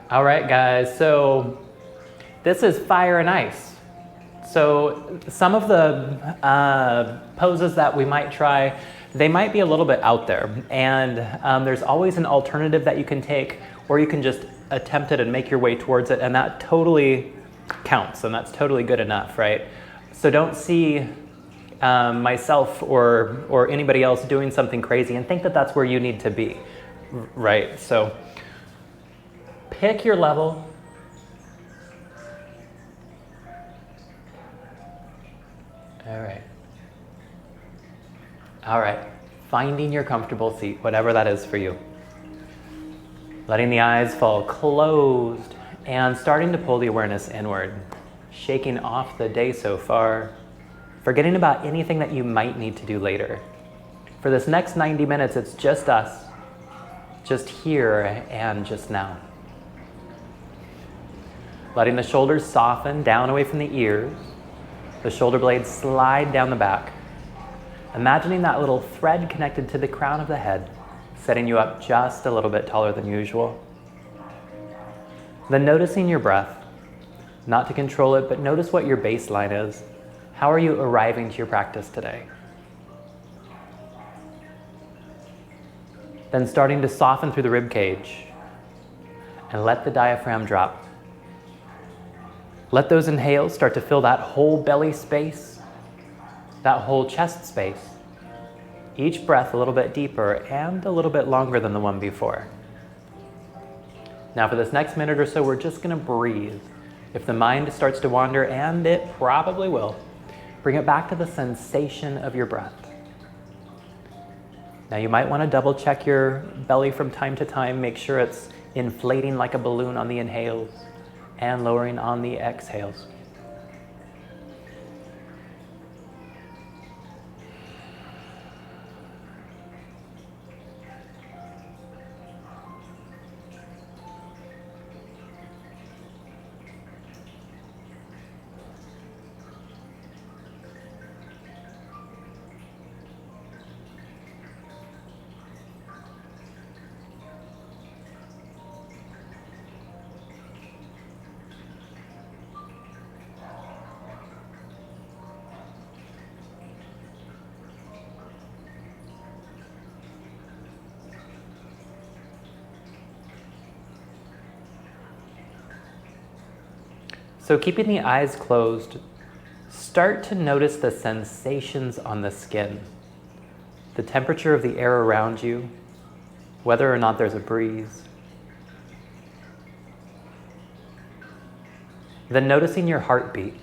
All right, guys, so this is fire and ice. So some of the poses that we might try, they might be a little bit out there, and there's always an alternative that you can take, or you can just attempt it and make your way towards it, and that totally counts, and that's totally good enough, right? So don't see myself or anybody else doing something crazy and think that that's where you need to be, right? So pick your level. All right, finding your comfortable seat, whatever that is for you. Letting the eyes fall closed and starting to pull the awareness inward, shaking off the day so far, forgetting about anything that you might need to do later. For this next 90 minutes, it's just us, just here and just now. Letting the shoulders soften down away from the ears, the shoulder blades slide down the back. Imagining that little thread connected to the crown of the head, setting you up just a little bit taller than usual. Then noticing your breath, not to control it, but notice what your baseline is. How are you arriving to your practice today? Then starting to soften through the rib cage and let the diaphragm drop. Let those inhales start to fill that whole belly space, that whole chest space. Each breath a little bit deeper and a little bit longer than the one before. Now for this next minute or so, we're just gonna breathe. If the mind starts to wander, and it probably will, bring it back to the sensation of your breath. Now you might wanna double check your belly from time to time, make sure it's inflating like a balloon on the inhales and lowering on the exhales. So keeping the eyes closed, start to notice the sensations on the skin, the temperature of the air around you, whether or not there's a breeze. Then noticing your heartbeat.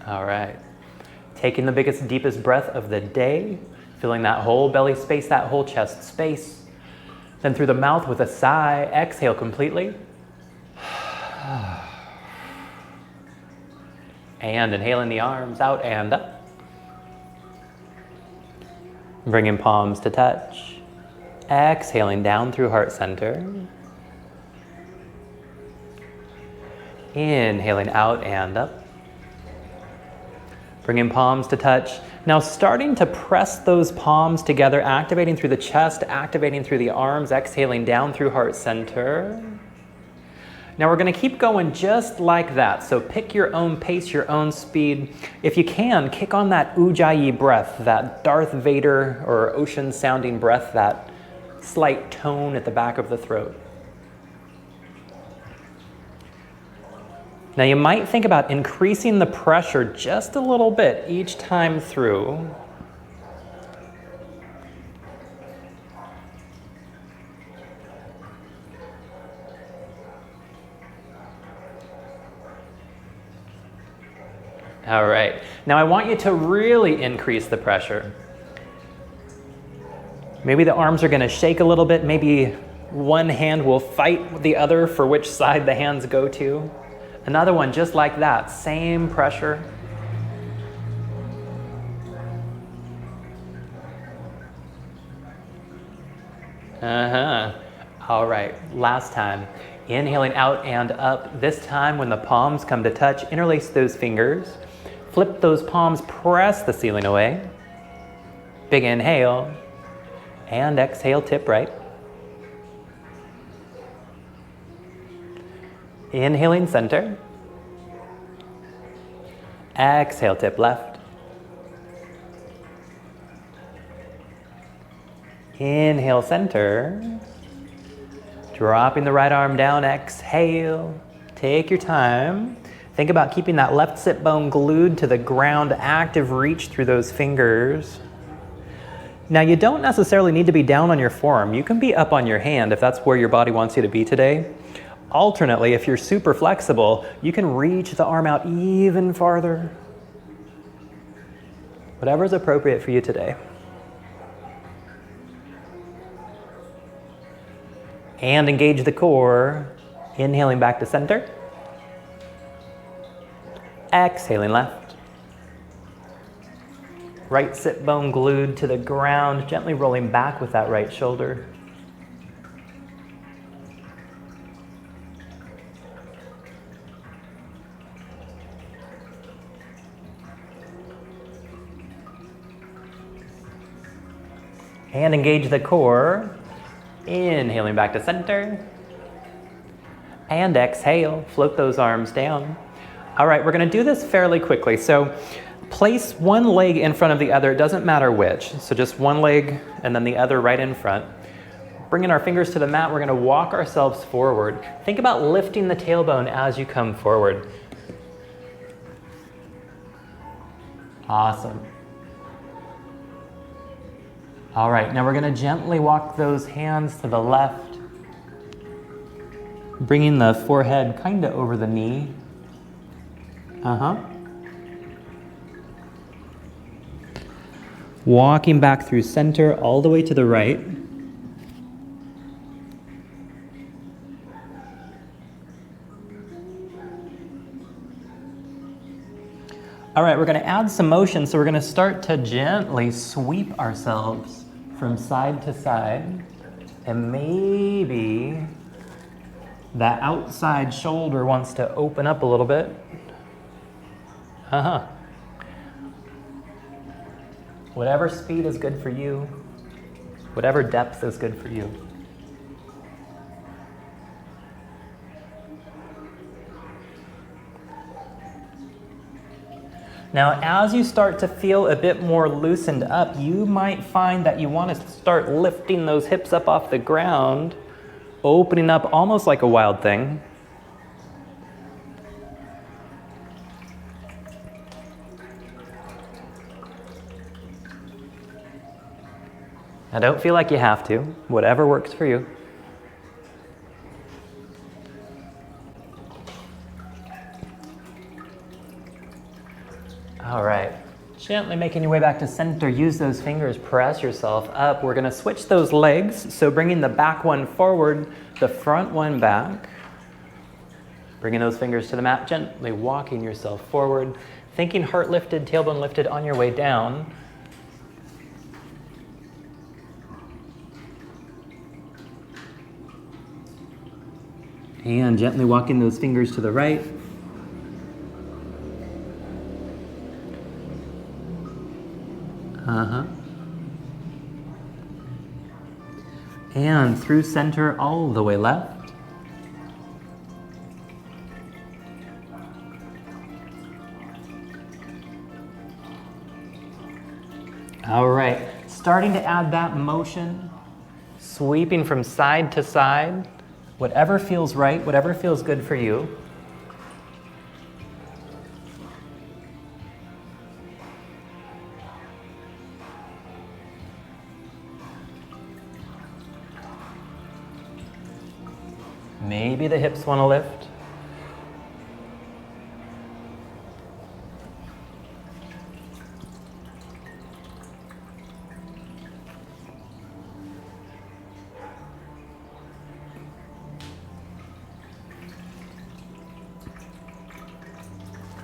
All right, taking the biggest, deepest breath of the day, filling that whole belly space, that whole chest space. Then through the mouth with a sigh, exhale completely. And inhaling the arms out and up. Bringing palms to touch. Exhaling down through heart center. Inhaling out and up. Bringing palms to touch. Now starting to press those palms together, activating through the chest, activating through the arms, exhaling down through heart center. Now we're gonna keep going just like that. So pick your own pace, your own speed. If you can, kick on that Ujjayi breath, that Darth Vader or ocean sounding breath, that slight tone at the back of the throat. Now you might think about increasing the pressure just a little bit each time through. All right, now I want you to really increase the pressure. Maybe the arms are gonna shake a little bit. Maybe one hand will fight the other for which side the hands go to. Another one just like that, same pressure. All right, last time. Inhaling out and up. This time when the palms come to touch, interlace those fingers. Flip those palms, press the ceiling away. Big inhale, and exhale, tip right. Inhaling center. Exhale, tip left. Inhale, center. Dropping the right arm down, exhale. Take your time. Think about keeping that left sit bone glued to the ground, active reach through those fingers. Now you don't necessarily need to be down on your forearm. You can be up on your hand if that's where your body wants you to be today. Alternately, if you're super flexible, you can reach the arm out even farther. Whatever's appropriate for you today. And engage the core. Inhaling back to center. Exhaling left. Right sit bone glued to the ground, gently rolling back with that right shoulder. And engage the core. Inhaling back to center. And exhale, float those arms down. All right, we're gonna do this fairly quickly. So place one leg in front of the other, it doesn't matter which. So just one leg and then the other right in front. Bringing our fingers to the mat, we're gonna walk ourselves forward. Think about lifting the tailbone as you come forward. Awesome. All right, now we're gonna gently walk those hands to the left, bringing the forehead kind of over the knee. Walking back through center all the way to the right. All right, we're gonna add some motion, so we're gonna start to gently sweep ourselves from side to side, and maybe that outside shoulder wants to open up a little bit. Whatever speed is good for you, whatever depth is good for you. Now, as you start to feel a bit more loosened up, you might find that you want to start lifting those hips up off the ground, opening up almost like a wild thing. Now, don't feel like you have to, whatever works for you. All right, gently making your way back to center. Use those fingers, press yourself up. We're gonna switch those legs. So bringing the back one forward, the front one back. Bringing those fingers to the mat, gently walking yourself forward. Thinking heart lifted, tailbone lifted on your way down. And gently walking those fingers to the right. And through center all the way left. All right, starting to add that motion, sweeping from side to side, whatever feels right, whatever feels good for you. Maybe the hips want to lift.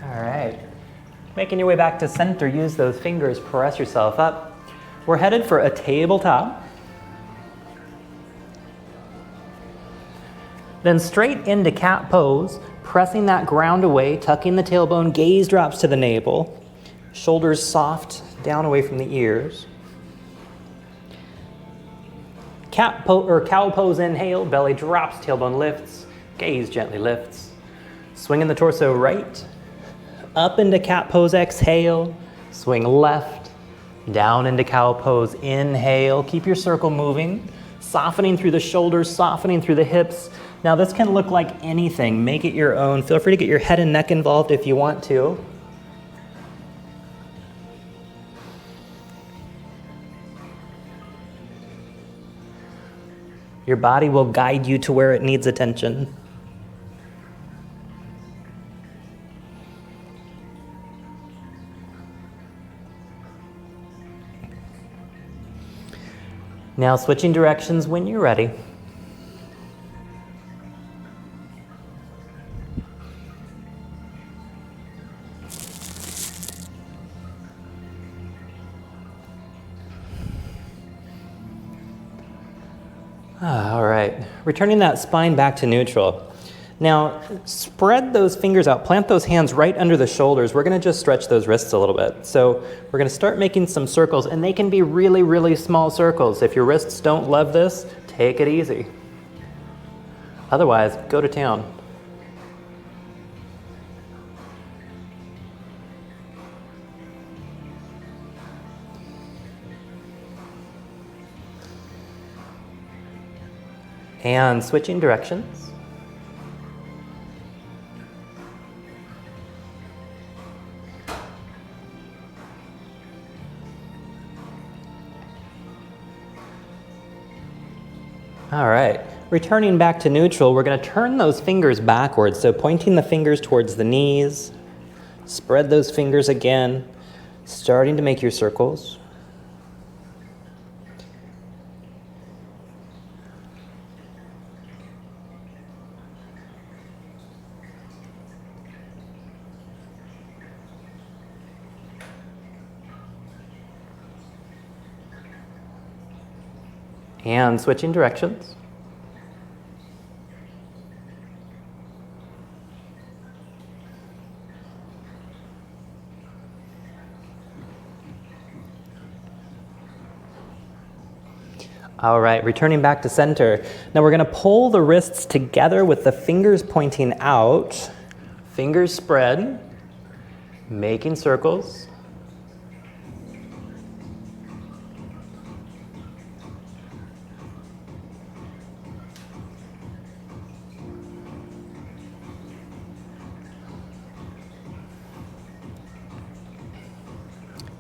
All right. Making your way back to center, use those fingers, press yourself up. We're headed for a tabletop. Then straight into cat pose, pressing that ground away, tucking the tailbone, gaze drops to the navel. Shoulders soft, down away from the ears. Cow pose, inhale, belly drops, tailbone lifts, gaze gently lifts. Swinging the torso right, up into cat pose, exhale, swing left, down into cow pose, inhale, keep your circle moving, softening through the shoulders, softening through the hips. Now this can look like anything, make it your own. Feel free to get your head and neck involved if you want to. Your body will guide you to where it needs attention. Now switching directions when you're ready. All right, returning that spine back to neutral. Now, spread those fingers out, plant those hands right under the shoulders. We're gonna just stretch those wrists a little bit. So we're gonna start making some circles, and they can be really, really small circles. If your wrists don't love this, take it easy. Otherwise, go to town. And switching directions. All right, returning back to neutral, we're gonna turn those fingers backwards. So pointing the fingers towards the knees, spread those fingers again, starting to make your circles. And switching directions. All right, returning back to center. Now we're gonna pull the wrists together with the fingers pointing out, fingers spread, making circles.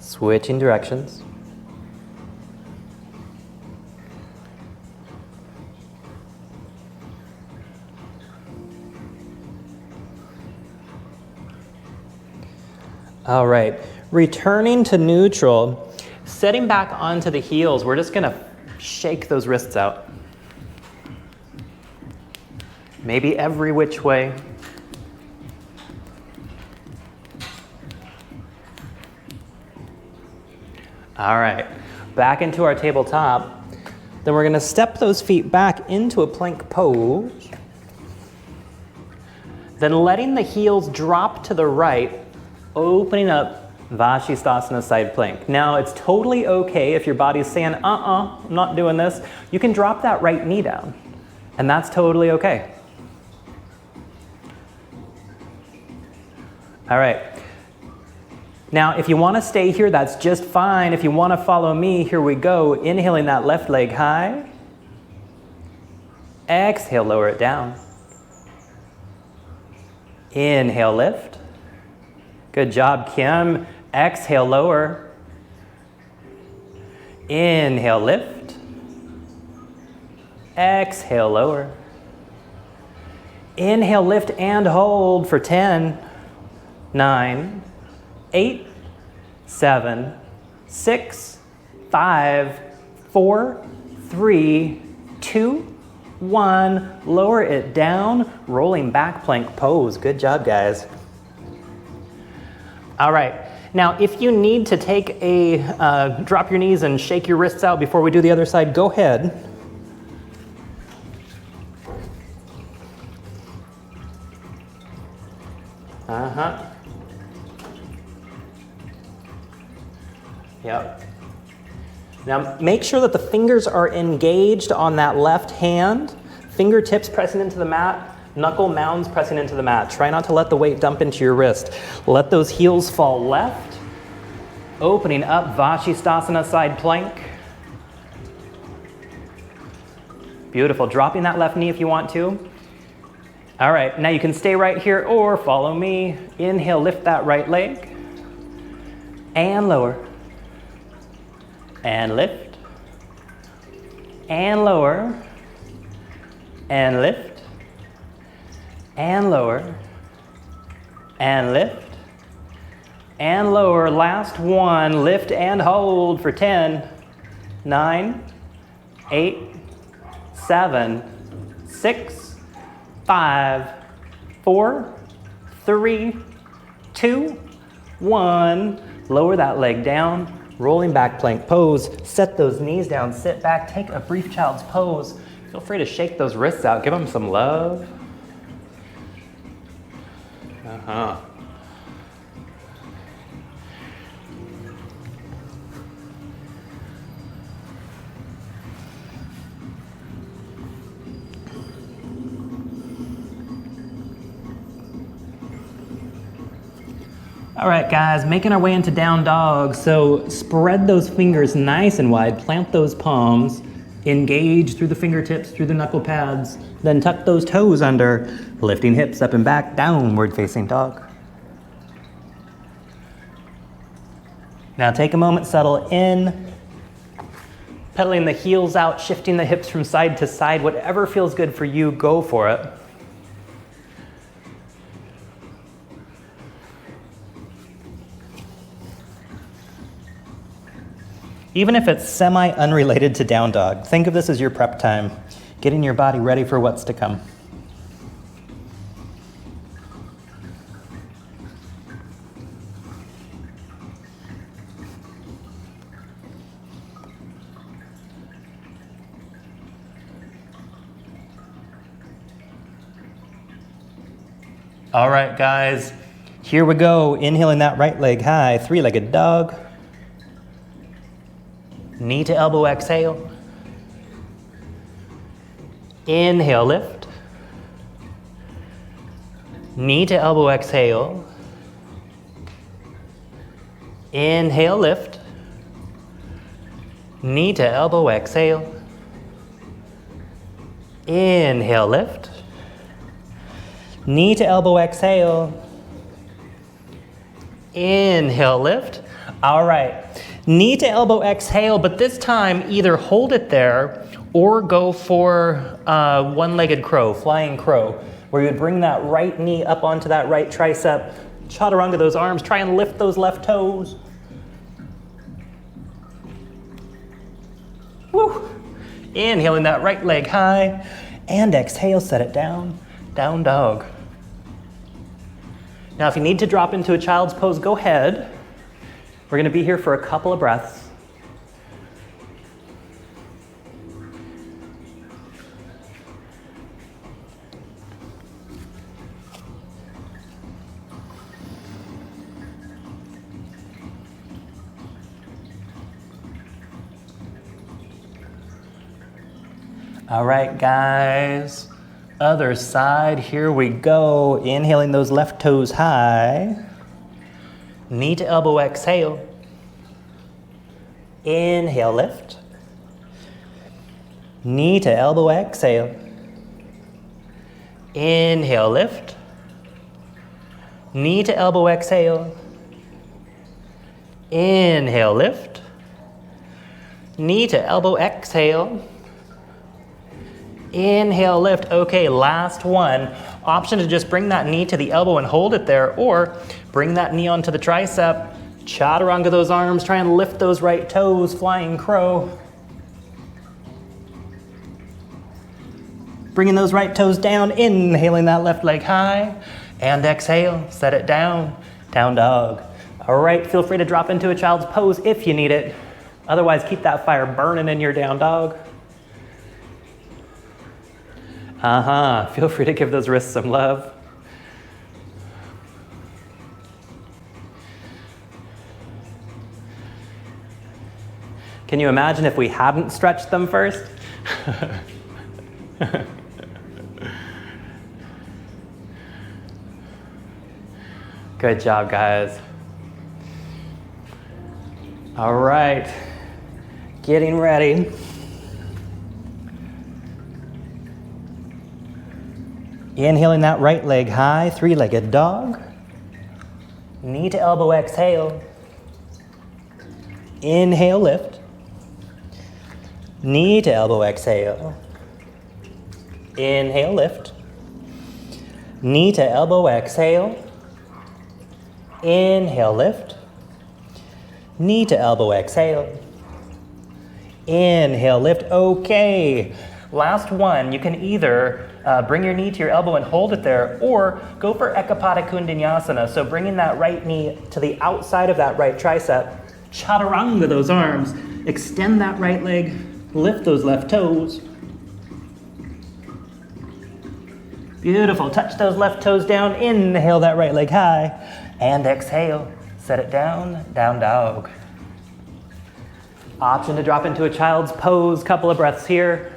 Switching directions. All right, returning to neutral, setting back onto the heels, we're just gonna shake those wrists out. Maybe every which way. All right, back into our tabletop. Then we're gonna step those feet back into a plank pose. Then letting the heels drop to the right, opening up Vashisthasana side plank. Now it's totally okay if your body's saying, I'm not doing this. You can drop that right knee down, and that's totally okay. All right. Now, if you want to stay here, that's just fine. If you want to follow me, here we go. Inhaling that left leg high. Exhale, lower it down. Inhale, lift. Good job, Kim. Exhale, lower. Inhale, lift. Exhale, lower. Inhale, lift and hold for 10, 9, 8, 7, 6, 5, 4, 3, 2, 1. Lower it down, rolling back plank pose. Good job, guys. All right, now if you need to take a, drop your knees and shake your wrists out before we do the other side, go ahead. Yep. Now make sure that the fingers are engaged on that left hand. Fingertips pressing into the mat, knuckle mounds pressing into the mat. Try not to let the weight dump into your wrist. Let those heels fall left. Opening up, Vashisthasana side plank. Beautiful. Dropping that left knee if you want to. All right, now you can stay right here or follow me. Inhale, lift that right leg. And lower. And lift. And lower. And lift. And lower. And lift. And lower. Last one. Lift and hold for 10, 9, 8, 7, 6, 5, 4, 3, 2, 1. Lower that leg down. Rolling back plank pose. Set those knees down. Sit back. Take a brief child's pose. Feel free to shake those wrists out. Give them some love. All right, guys, making our way into down dog. So spread those fingers nice and wide, plant those palms, engage through the fingertips, through the knuckle pads, then tuck those toes under, lifting hips up and back, downward facing dog. Now take a moment, settle in, pedaling the heels out, shifting the hips from side to side, whatever feels good for you, go for it. Even if it's semi-unrelated to down dog, think of this as your prep time, getting your body ready for what's to come. All right, guys, here we go. Inhaling that right leg high, three-legged dog. Knee to elbow, exhale. Inhale, lift. Knee to elbow, exhale. Inhale, lift. Knee to elbow, exhale. Inhale, lift. Knee to elbow, exhale. Inhale, lift. All right. Knee to elbow, exhale, but this time either hold it there or go for one-legged crow, flying crow, where you would bring that right knee up onto that right tricep, chaturanga those arms, try and lift those left toes. Woo! Inhaling that right leg high, and exhale, set it down, down dog. Now if you need to drop into a child's pose, go ahead. We're going to be here for a couple of breaths. All right, guys. Other side, here we go. Inhaling those left toes high. Knee to elbow, exhale. Inhale, lift. Knee to elbow, exhale. Inhale, lift. Knee to elbow, exhale. Inhale, lift. Knee to elbow, exhale. Inhale, lift. Okay, last one. Option to just bring that knee to the elbow and hold it there, or bring that knee onto the tricep, chaturanga those arms, try and lift those right toes, flying crow. Bringing those right toes down, inhaling that left leg high, and exhale, set it down, down dog. All right, feel free to drop into a child's pose if you need it. Otherwise, keep that fire burning in your down dog. Feel free to give those wrists some love. Can you imagine if we hadn't stretched them first? Good job, guys. All right, getting ready. Inhaling that right leg high, three-legged dog. Knee to elbow, exhale. Inhale, lift. Knee to elbow, exhale. Inhale, lift. Knee to elbow, exhale. Inhale, lift. Knee to elbow, exhale. Inhale, lift. Okay. Last one. You can either bring your knee to your elbow and hold it there, or go for Ekapada Kundanyasana. So bringing that right knee to the outside of that right tricep. Chaturanga those arms. Extend that right leg. Lift those left toes. Beautiful. Touch those left toes down. Inhale that right leg high. And exhale. Set it down. Down dog. Option to drop into a child's pose. Couple of breaths here.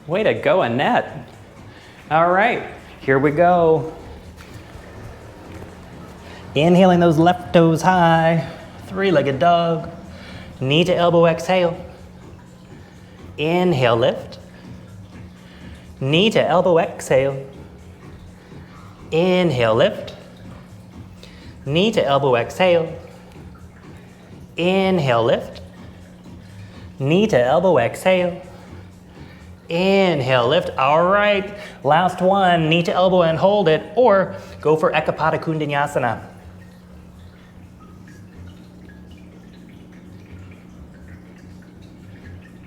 Way to go, Annette. All right, here we go. Inhaling those left toes high, three-legged dog. Knee to elbow, exhale. Inhale, lift. Knee to elbow, exhale. Inhale, lift. Knee to elbow, exhale. Inhale, lift. Knee to elbow, exhale. Inhale, lift. All right, last one. Knee to elbow and hold it, or go for Ekapada Kundanyasana.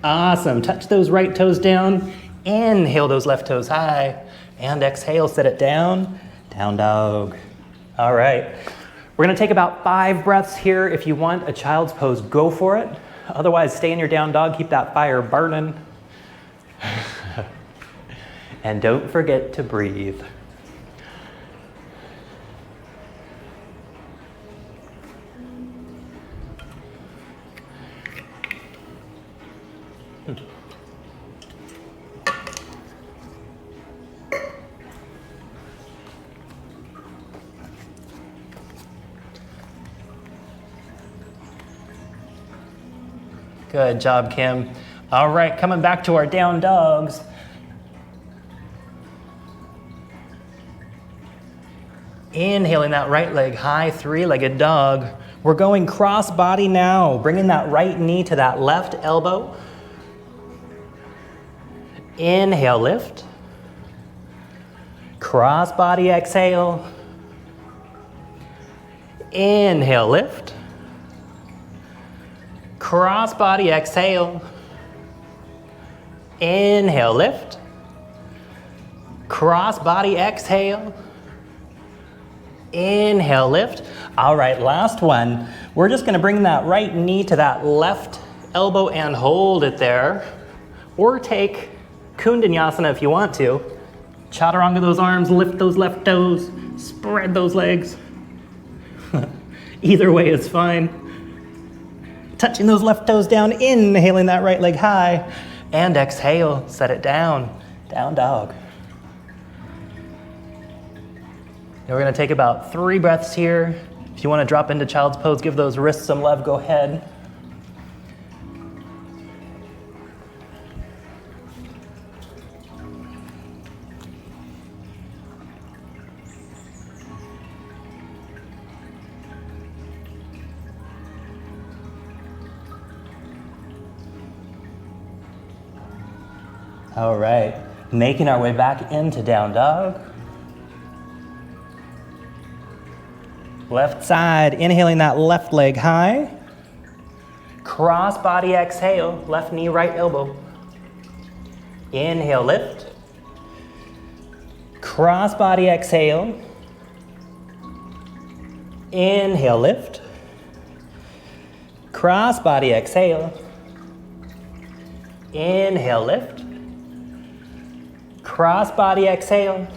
Awesome. Touch those right toes down. Inhale those left toes high. And exhale, set it down. Down dog. All right. We're going to take about 5 breaths here. If you want a child's pose, go for it. Otherwise, stay in your down dog. Keep that fire burning. And don't forget to breathe. Good job, Kim. All right, coming back to our down dogs. Inhaling that right leg high, three-legged dog. We're going cross body now, bringing that right knee to that left elbow. Inhale, lift. Cross body, exhale. Inhale, lift. Cross body, exhale. Inhale, lift. Cross body, exhale. Inhale, lift. All right, last one. We're just gonna bring that right knee to that left elbow and hold it there. Or take Kundanyasana if you want to. Chaturanga those arms, lift those left toes, spread those legs. Either way is fine. Touching those left toes down, inhaling that right leg high, and exhale, set it down, down dog. Now we're gonna take about 3 breaths here. If you wanna drop into child's pose, give those wrists some love, go ahead. All right, making our way back into down dog. Left side, inhaling that left leg high. Cross body, exhale, left knee, right elbow. Inhale, lift. Cross body, exhale. Inhale, lift. Cross body, exhale. Inhale, lift. Cross body, exhale.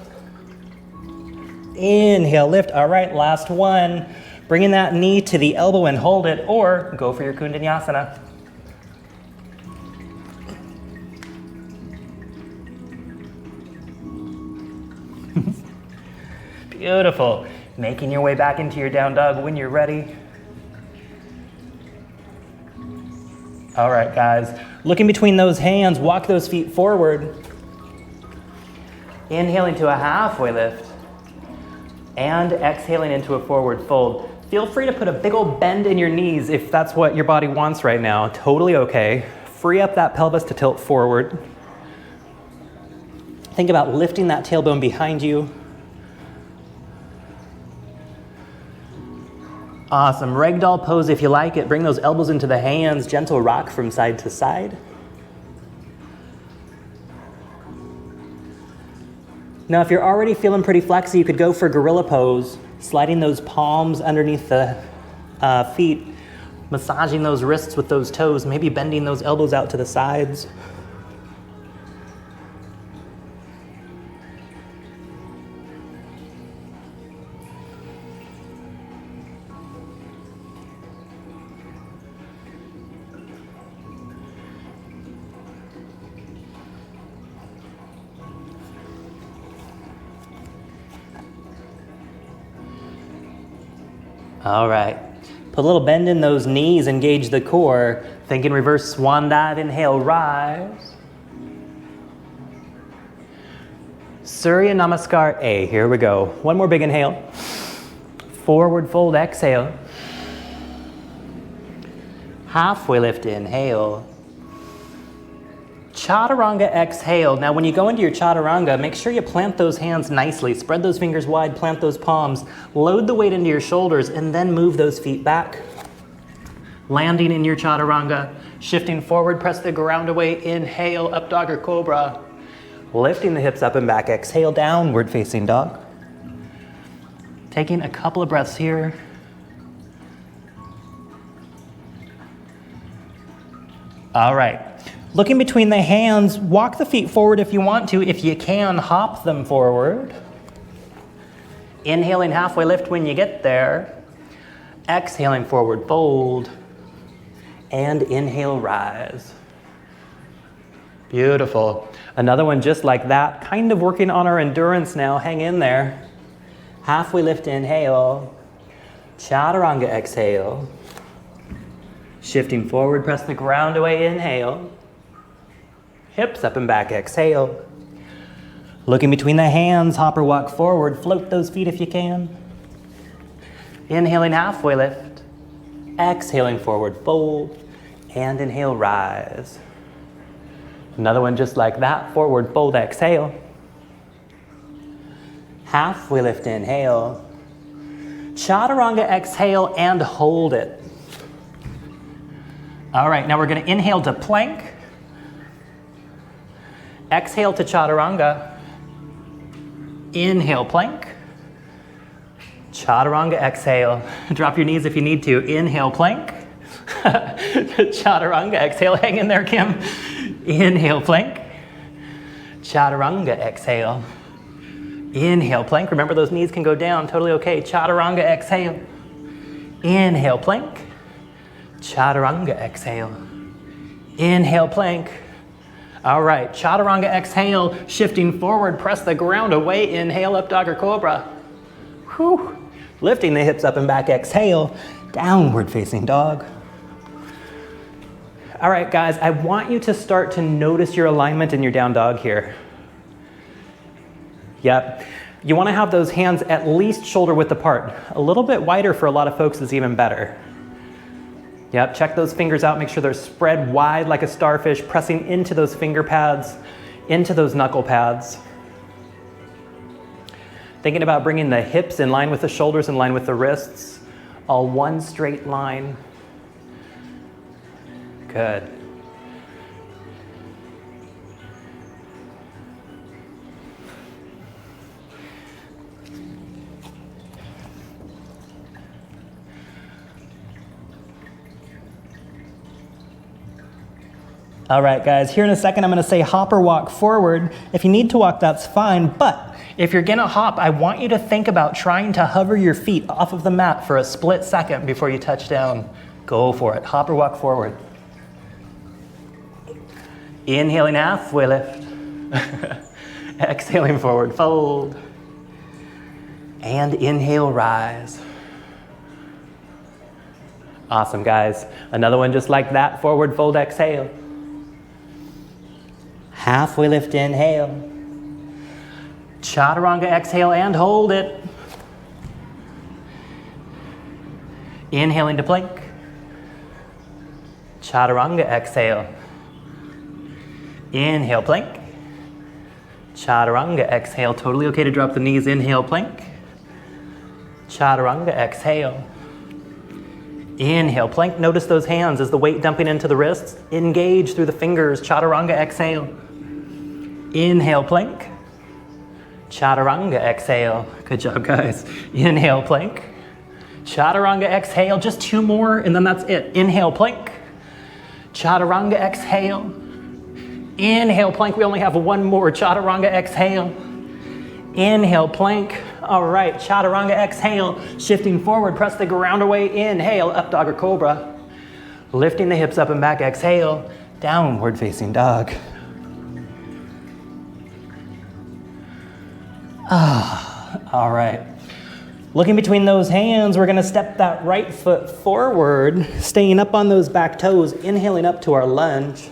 Inhale, lift. All right, last one. Bringing that knee to the elbow and hold it, or go for your Kundalini. Beautiful. Making your way back into your down dog when you're ready. All right, guys. Looking between those hands, walk those feet forward. Inhaling to a halfway lift. And exhaling into a forward fold. Feel free to put a big old bend in your knees if that's what your body wants right now. Totally okay. Free up that pelvis to tilt forward. Think about lifting that tailbone behind you. Awesome. Ragdoll pose if you like it. Bring those elbows into the hands. Gentle rock from side to side. Now, if you're already feeling pretty flexy, you could go for gorilla pose, sliding those palms underneath the feet, massaging those wrists with those toes, maybe bending those elbows out to the sides. All right, put a little bend in those knees, engage the core. Think in reverse swan dive, inhale, rise. Surya Namaskar A, here we go. One more big inhale. Forward fold, exhale. Halfway lift, inhale. Chaturanga, exhale. Now when you go into your chaturanga, make sure you plant those hands nicely. Spread those fingers wide, plant those palms. Load the weight into your shoulders and then move those feet back. Landing in your chaturanga. Shifting forward, press the ground away. Inhale, up dog or cobra. Lifting the hips up and back. Exhale, downward facing dog. Taking a couple of breaths here. All right. Looking between the hands, walk the feet forward if you want to. If you can, hop them forward. Inhaling halfway lift when you get there. Exhaling forward fold. And inhale, rise. Beautiful. Another one just like that. Kind of working on our endurance now. Hang in there. Halfway lift, inhale. Chaturanga, exhale. Shifting forward, press the ground away, inhale. Hips up and back, exhale. Looking between the hands, hop or walk forward. Float those feet if you can. Inhaling halfway lift. Exhaling forward fold. And inhale, rise. Another one just like that. Forward fold, exhale. Halfway lift, inhale. Chaturanga, exhale, and hold it. All right, now we're going to inhale to plank. Exhale to chaturanga. Inhale, plank. Chaturanga, exhale. Drop your knees if you need to. Inhale, plank. Chaturanga, exhale. Hang in there, Kim. Inhale, plank. Chaturanga, exhale. Inhale, plank. Remember, those knees can go down. Totally okay. Chaturanga, exhale. Inhale, plank. Chaturanga, exhale. Inhale, plank. All right, chaturanga, exhale, shifting forward, press the ground away, inhale, up dog or cobra. Whew. Lifting the hips up and back, exhale, downward facing dog. All right, guys, I want you to start to notice your alignment in your down dog here. Yep. You want to have those hands at least shoulder width apart. A little bit wider for a lot of folks is even better. Yep, check those fingers out, make sure they're spread wide like a starfish, pressing into those finger pads, into those knuckle pads. Thinking about bringing the hips in line with the shoulders, in line with the wrists, all one straight line. Good. All right, guys, here in a second, I'm gonna say hop or walk forward. If you need to walk, that's fine, but if you're gonna hop, I want you to think about trying to hover your feet off of the mat for a split second before you touch down. Go for it, hop or walk forward. Inhaling halfway lift. Exhaling forward, fold. And inhale, rise. Awesome, guys. Another one just like that, forward fold, exhale. Halfway lift, inhale. Chaturanga, exhale and hold it. Inhaling to plank. Chaturanga, exhale. Inhale, plank. Chaturanga, exhale. Totally okay to drop the knees. Inhale, plank. Chaturanga, exhale. Inhale, plank. Notice those hands as the weight dumping into the wrists. Engage through the fingers. Chaturanga, exhale. Inhale, plank. Chaturanga, exhale. Good job, guys. Inhale, plank. Chaturanga, exhale. Just 2 more, and then that's it. Inhale, plank. Chaturanga, exhale. Inhale, plank. We only have 1 more. Chaturanga, exhale. Inhale, plank. All right, chaturanga, exhale. Shifting forward, press the ground away. Inhale, up dog or cobra. Lifting the hips up and back, exhale. Downward facing dog. All right. Looking between those hands, we're gonna step that right foot forward, staying up on those back toes, inhaling up to our lunge.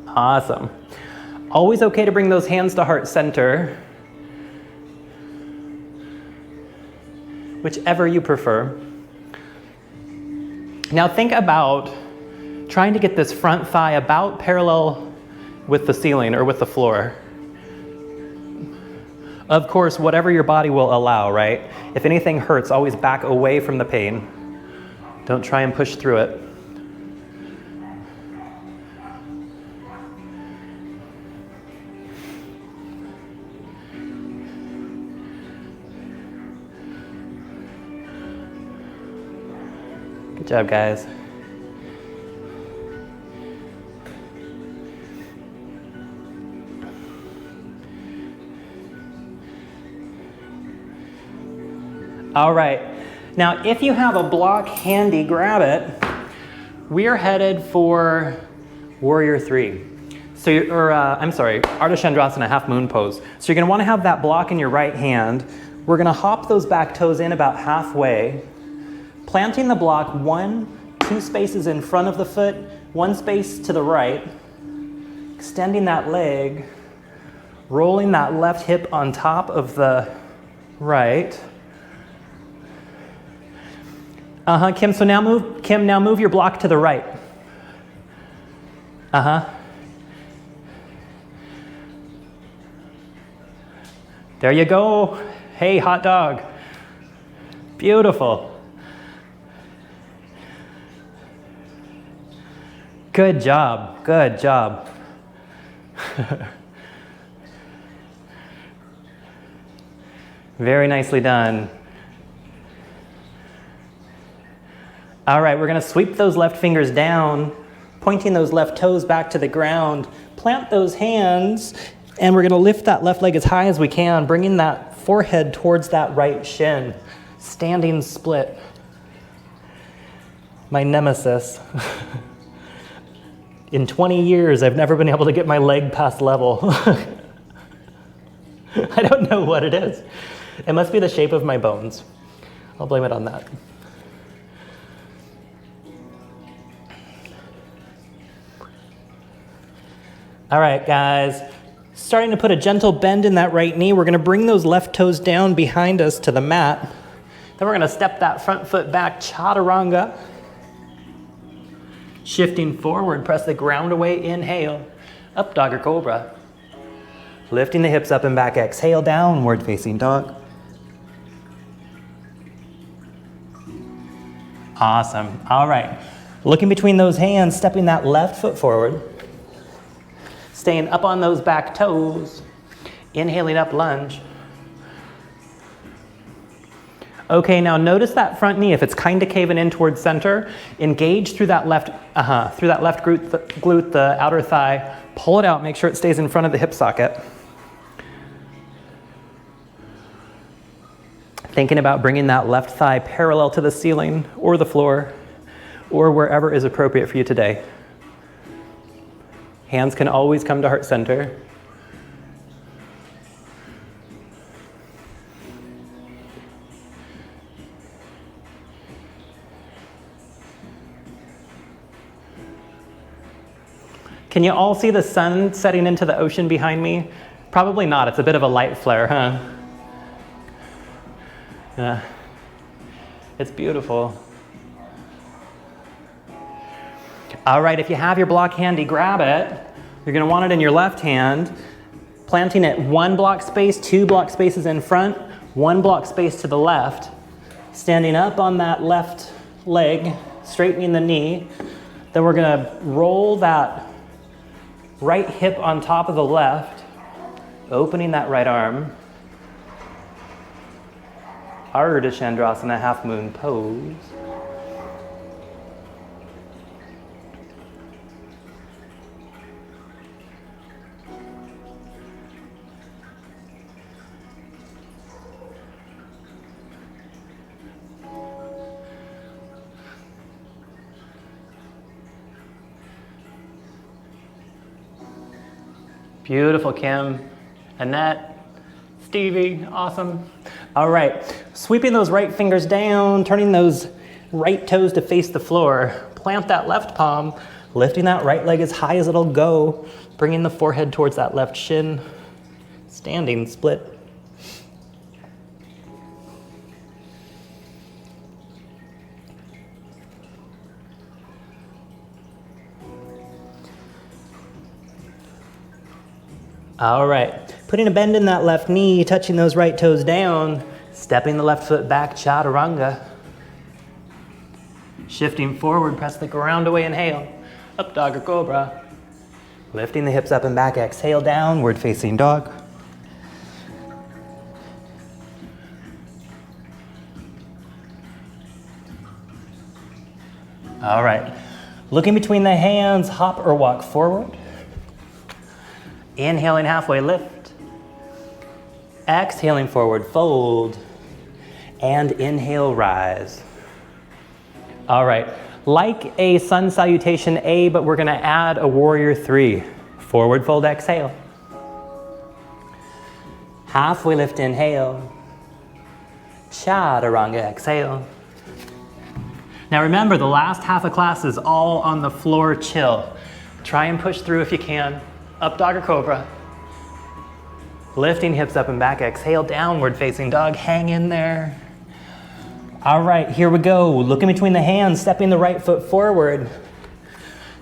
Awesome. Always okay to bring those hands to heart center, whichever you prefer. Now think about trying to get this front thigh about parallel with the ceiling or with the floor. Of course, whatever your body will allow, right? If anything hurts, always back away from the pain. Don't try and push through it. Good job, guys. All right, now if you have a block handy, grab it. We are headed for Warrior 3. So, Ardha Chandrasana, half moon pose. So you're gonna wanna have that block in your right hand. We're gonna hop those back toes in about halfway, planting the block 1-2 spaces in front of the foot, 1 space to the right, extending that leg, rolling that left hip on top of the right. Kim, so now move your block to the right. There you go. Hey, hot dog. Beautiful. Good job, good job. Very nicely done. All right, we're gonna sweep those left fingers down, pointing those left toes back to the ground. Plant those hands, and we're gonna lift that left leg as high as we can, bringing that forehead towards that right shin. Standing split. My nemesis. In 20 years, I've never been able to get my leg past level. I don't know what it is. It must be the shape of my bones. I'll blame it on that. All right, guys, starting to put a gentle bend in that right knee. We're gonna bring those left toes down behind us to the mat. Then we're gonna step that front foot back, chaturanga. Shifting forward, press the ground away, inhale, up dog or cobra. Lifting the hips up and back, exhale, downward facing dog. Awesome, all right. Looking between those hands, stepping that left foot forward. Staying up on those back toes. Inhaling up, lunge. Okay, now notice that front knee. If it's kind of caving in towards center, engage through that left glute, the outer thigh. Pull it out, make sure it stays in front of the hip socket. Thinking about bringing that left thigh parallel to the ceiling or the floor or wherever is appropriate for you today. Hands can always come to heart center. Can you all see the sun setting into the ocean behind me? Probably not, it's a bit of a light flare, huh? Yeah, it's beautiful. All right, if you have your block handy, grab it. You're gonna want it in your left hand, planting it 1 block space, 2 block spaces in front, 1 block space to the left, standing up on that left leg, straightening the knee. Then we're gonna roll that right hip on top of the left, opening that right arm. Ardha Chandrasana, half moon pose. Beautiful, Kim, Annette, Stevie, awesome. All right, sweeping those right fingers down, turning those right toes to face the floor. Plant that left palm, lifting that right leg as high as it'll go, bringing the forehead towards that left shin, standing split. All right, putting a bend in that left knee, touching those right toes down, stepping the left foot back, chaturanga. Shifting forward, press the ground away, inhale, up dog or cobra. Lifting the hips up and back, exhale, downward facing dog. All right, looking between the hands, hop or walk forward. Inhaling halfway, lift. Exhaling forward, fold. And inhale, rise. All right, like a sun salutation A, but we're gonna add a warrior 3. Forward fold, exhale. Halfway lift, inhale. Chaturanga, exhale. Now remember, the last half of class is all on the floor, chill. Try and push through if you can. Up dog or cobra. Lifting hips up and back, exhale, downward facing dog, hang in there. All right, here we go. Looking between the hands, stepping the right foot forward.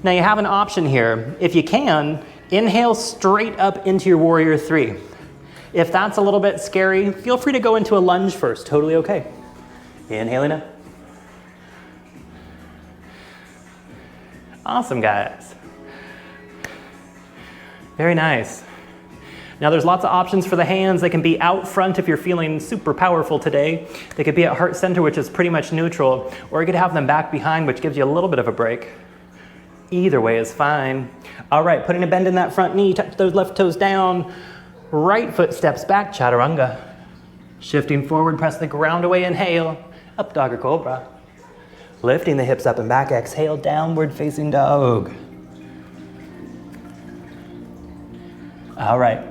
Now you have an option here. If you can, inhale straight up into your warrior 3. If that's a little bit scary, feel free to go into a lunge first, totally okay. Inhaling up. Awesome, guys. Very nice. Now there's lots of options for the hands. They can be out front if you're feeling super powerful today. They could be at heart center, which is pretty much neutral, or you could have them back behind, which gives you a little bit of a break. Either way is fine. All right, putting a bend in that front knee, touch those left toes down. Right foot steps back, chaturanga. Shifting forward, press the ground away, inhale, up dog or cobra. Lifting the hips up and back, exhale, downward facing dog. All right,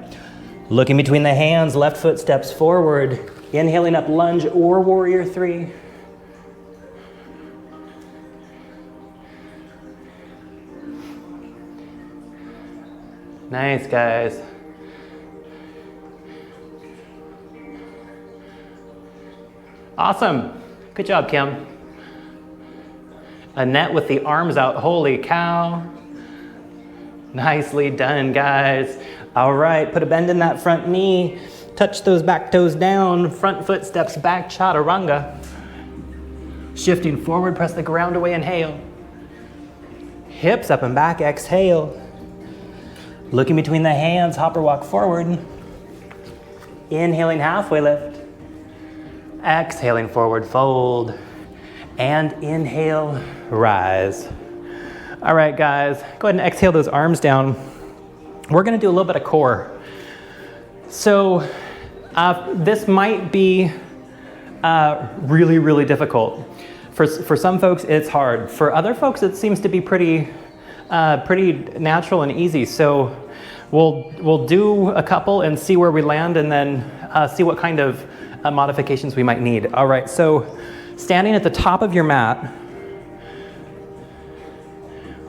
looking between the hands, left foot steps forward, inhaling up lunge or warrior 3. Nice, guys. Awesome, good job, Kim. Annette with the arms out, holy cow. Nicely done, guys. All right, put a bend in that front knee, touch those back toes down, front foot steps back, chaturanga. Shifting forward, press the ground away, inhale. Hips up and back, exhale. Looking between the hands, hop or walk forward. Inhaling halfway lift. Exhaling forward, fold. And inhale, rise. All right, guys, go ahead and exhale those arms down. We're gonna do a little bit of core. So this might be really, really difficult. For some folks, it's hard. For other folks, it seems to be pretty natural and easy. So we'll do a couple and see where we land, and then see what kind of modifications we might need. All right, so standing at the top of your mat.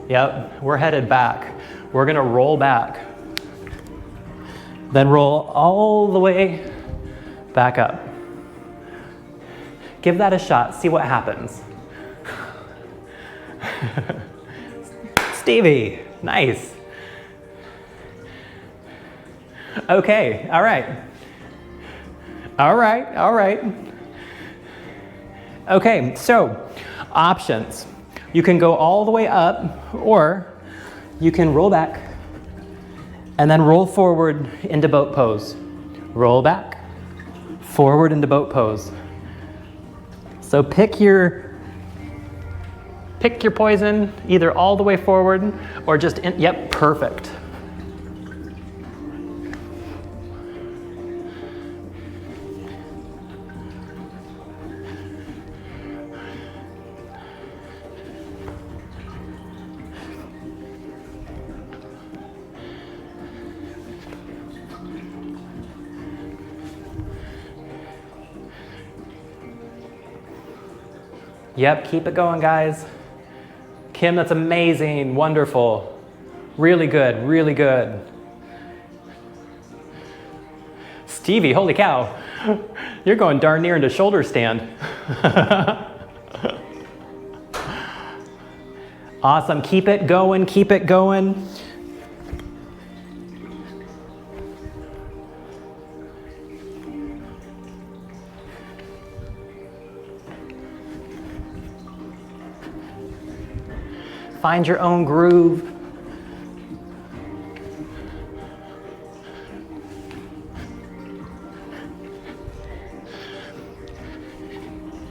Yep, we're headed back. We're gonna roll back. Then roll all the way back up. Give that a shot, see what happens. Stevie, nice. Okay, all right. All right. Okay, so options. You can go all the way up, or you can roll back and then roll forward into boat pose. Roll back, forward into boat pose. So pick your poison, either all the way forward or just yep, perfect. Yep, keep it going, guys. Kim, that's amazing, wonderful. Really good, really good. Stevie, holy cow. You're going darn near into shoulder stand. Awesome, keep it going, keep it going. Find your own groove.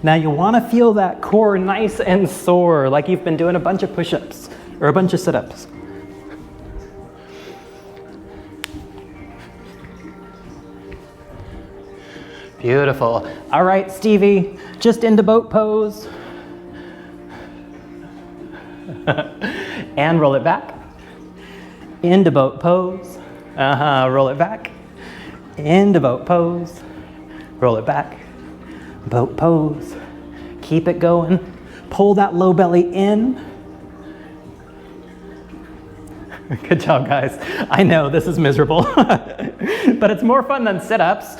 Now you want to feel that core nice and sore, like you've been doing a bunch of push-ups or a bunch of sit-ups. Beautiful. All right, Stevie, just into boat pose. And roll it back. Into boat pose. Roll it back. Into boat pose. Roll it back. Boat pose. Keep it going. Pull that low belly in. Good job, guys. I know this is miserable, but it's more fun than sit-ups.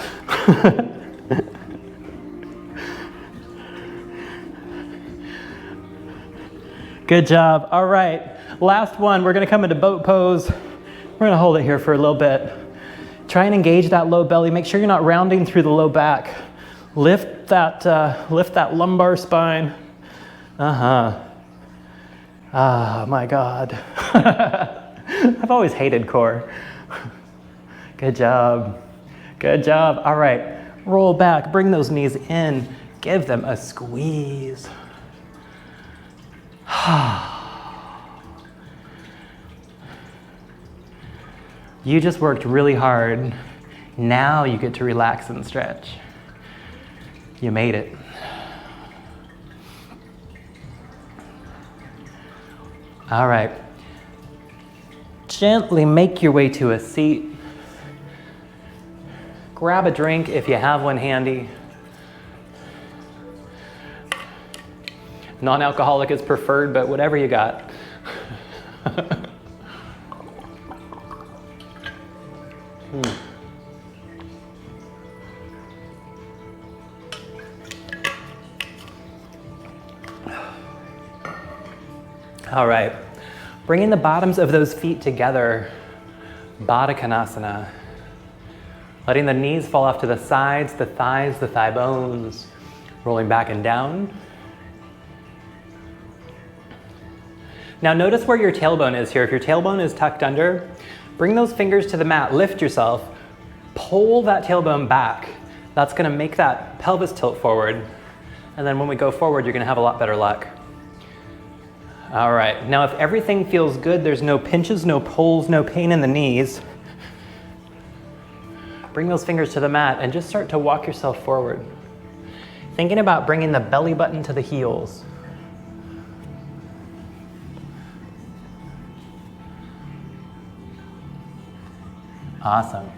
Good job. All right, last one. We're gonna come into boat pose. We're gonna hold it here for a little bit. Try and engage that low belly. Make sure you're not rounding through the low back. Lift that lumbar spine. Oh my God. I've always hated core. Good job. Good job. All right, roll back, bring those knees in, give them a squeeze. You just worked really hard. Now you get to relax and stretch. You made it. All right. Gently make your way to a seat. Grab a drink if you have one handy. Non-alcoholic is preferred, but whatever you got. All right, bringing the bottoms of those feet together, Baddha Konasana. Letting the knees fall off to the sides, the thighs, the thigh bones, rolling back and down. Now notice where your tailbone is here. If your tailbone is tucked under, bring those fingers to the mat, lift yourself, pull that tailbone back. That's gonna make that pelvis tilt forward. And then when we go forward, you're gonna have a lot better luck. All right, now if everything feels good, there's no pinches, no pulls, no pain in the knees, bring those fingers to the mat and just start to walk yourself forward. Thinking about bringing the belly button to the heels. Awesome.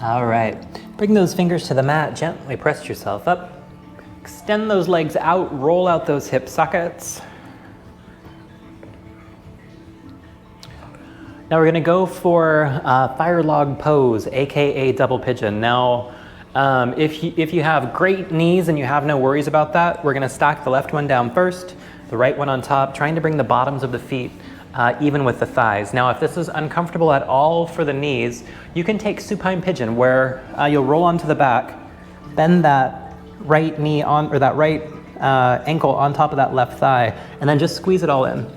All right, bring those fingers to the mat, gently press yourself up. Extend those legs out, roll out those hip sockets. Now we're gonna go for fire log pose, AKA double pigeon. Now, if you have great knees and you have no worries about that, we're gonna stack the left one down first, the right one on top, trying to bring the bottoms of the feet even with the thighs. Now, if this is uncomfortable at all for the knees, you can take supine pigeon where you'll roll onto the back, bend that right knee on, or that right ankle on top of that left thigh, and then just squeeze it all in.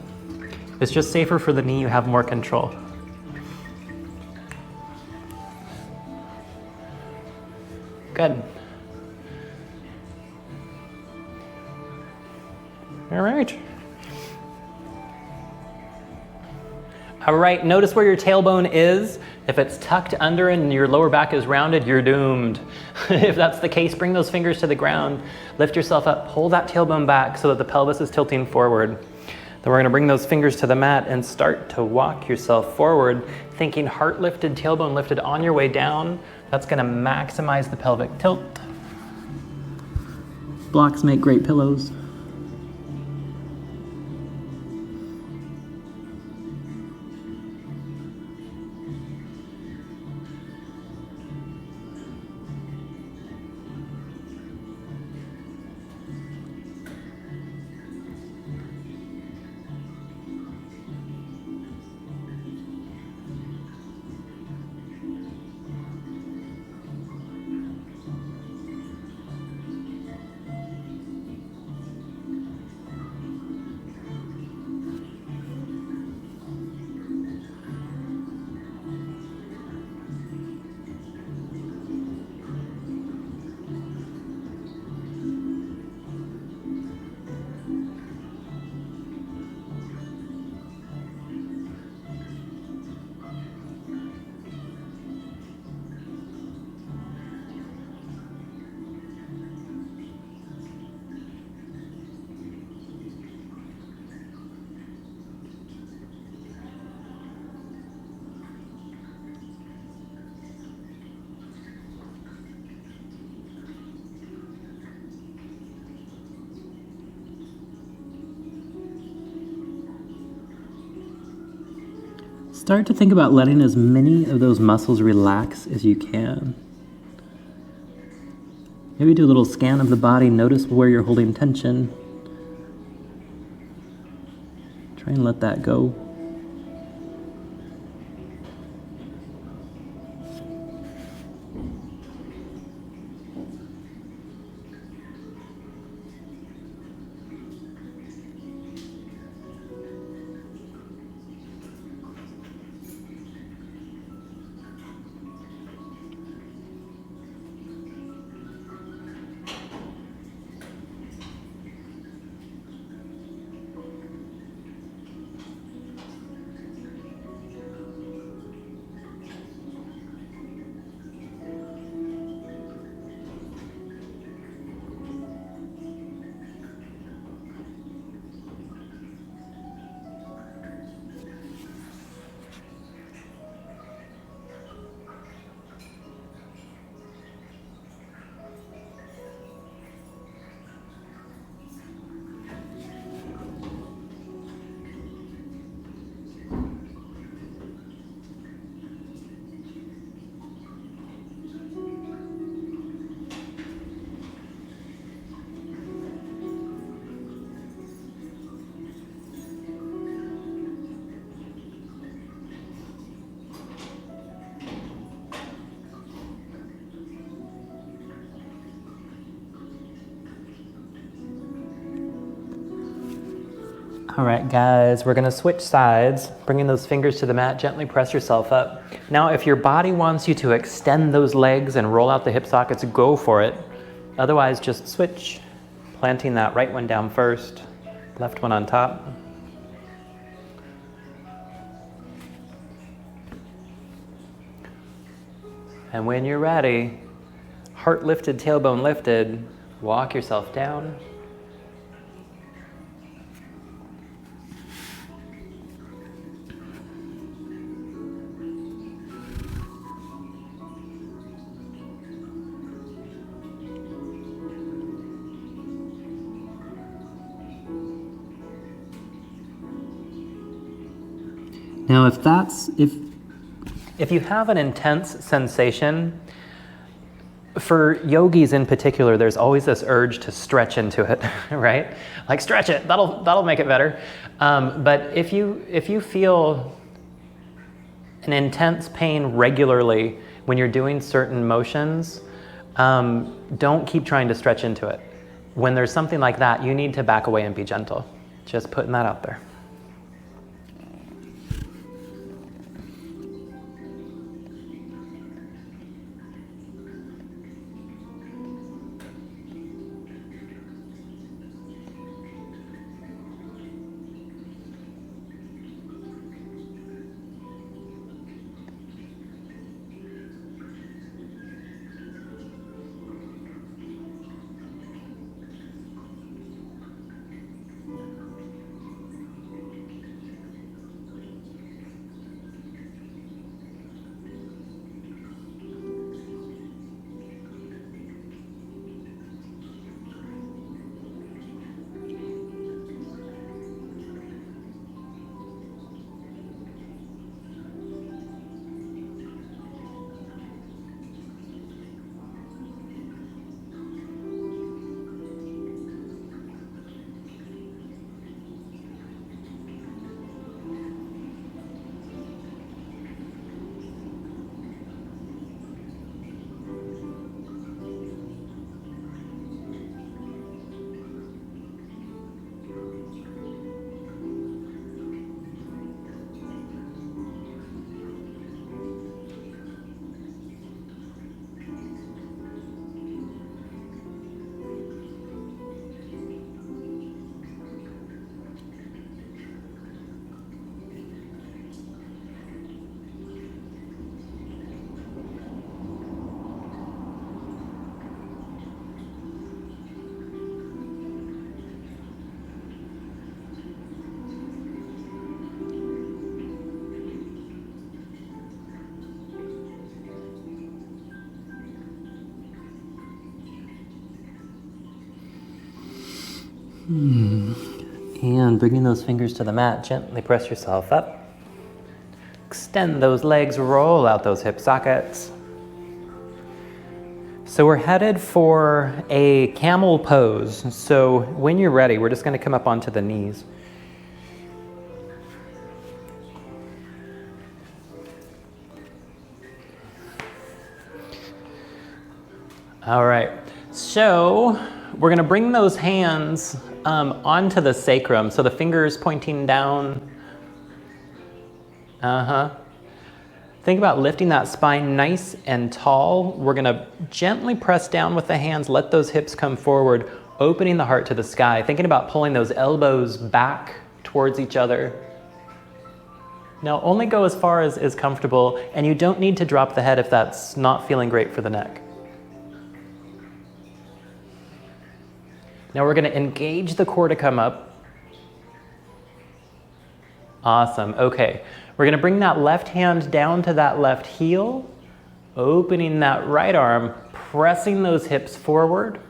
It's just safer for the knee, you have more control. Good. All right. All right, notice where your tailbone is. If it's tucked under and your lower back is rounded, you're doomed. If that's the case, bring those fingers to the ground, lift yourself up, pull that tailbone back so that the pelvis is tilting forward. Then we're gonna bring those fingers to the mat and start to walk yourself forward, thinking heart lifted, tailbone lifted on your way down. That's gonna maximize the pelvic tilt. Blocks make great pillows. Start to think about letting as many of those muscles relax as you can. Maybe do a little scan of the body, notice where you're holding tension. Try and let that go. All right, guys, we're gonna switch sides, bringing those fingers to the mat, gently press yourself up. Now, if your body wants you to extend those legs and roll out the hip sockets, go for it. Otherwise, just switch, planting that right one down first, left one on top. And when you're ready, heart lifted, tailbone lifted, walk yourself down. Now, if you have an intense sensation, for yogis in particular, there's always this urge to stretch into it, right? Like stretch it, that'll make it better. But if you feel an intense pain regularly when you're doing certain motions, don't keep trying to stretch into it. When there's something like that, you need to back away and be gentle. Just putting that out there. And bringing those fingers to the mat, gently press yourself up. Extend those legs, roll out those hip sockets. So we're headed for a camel pose. So when you're ready, we're just going to come up onto the knees. All right, so we're gonna bring those hands onto the sacrum. So the fingers pointing down. Think about lifting that spine nice and tall. We're gonna gently press down with the hands, let those hips come forward, opening the heart to the sky. Thinking about pulling those elbows back towards each other. Now only go as far as is comfortable, and you don't need to drop the head if that's not feeling great for the neck. Now we're going to engage the core to come up. Awesome. Okay. We're going to bring that left hand down to that left heel, opening that right arm, pressing those hips forward.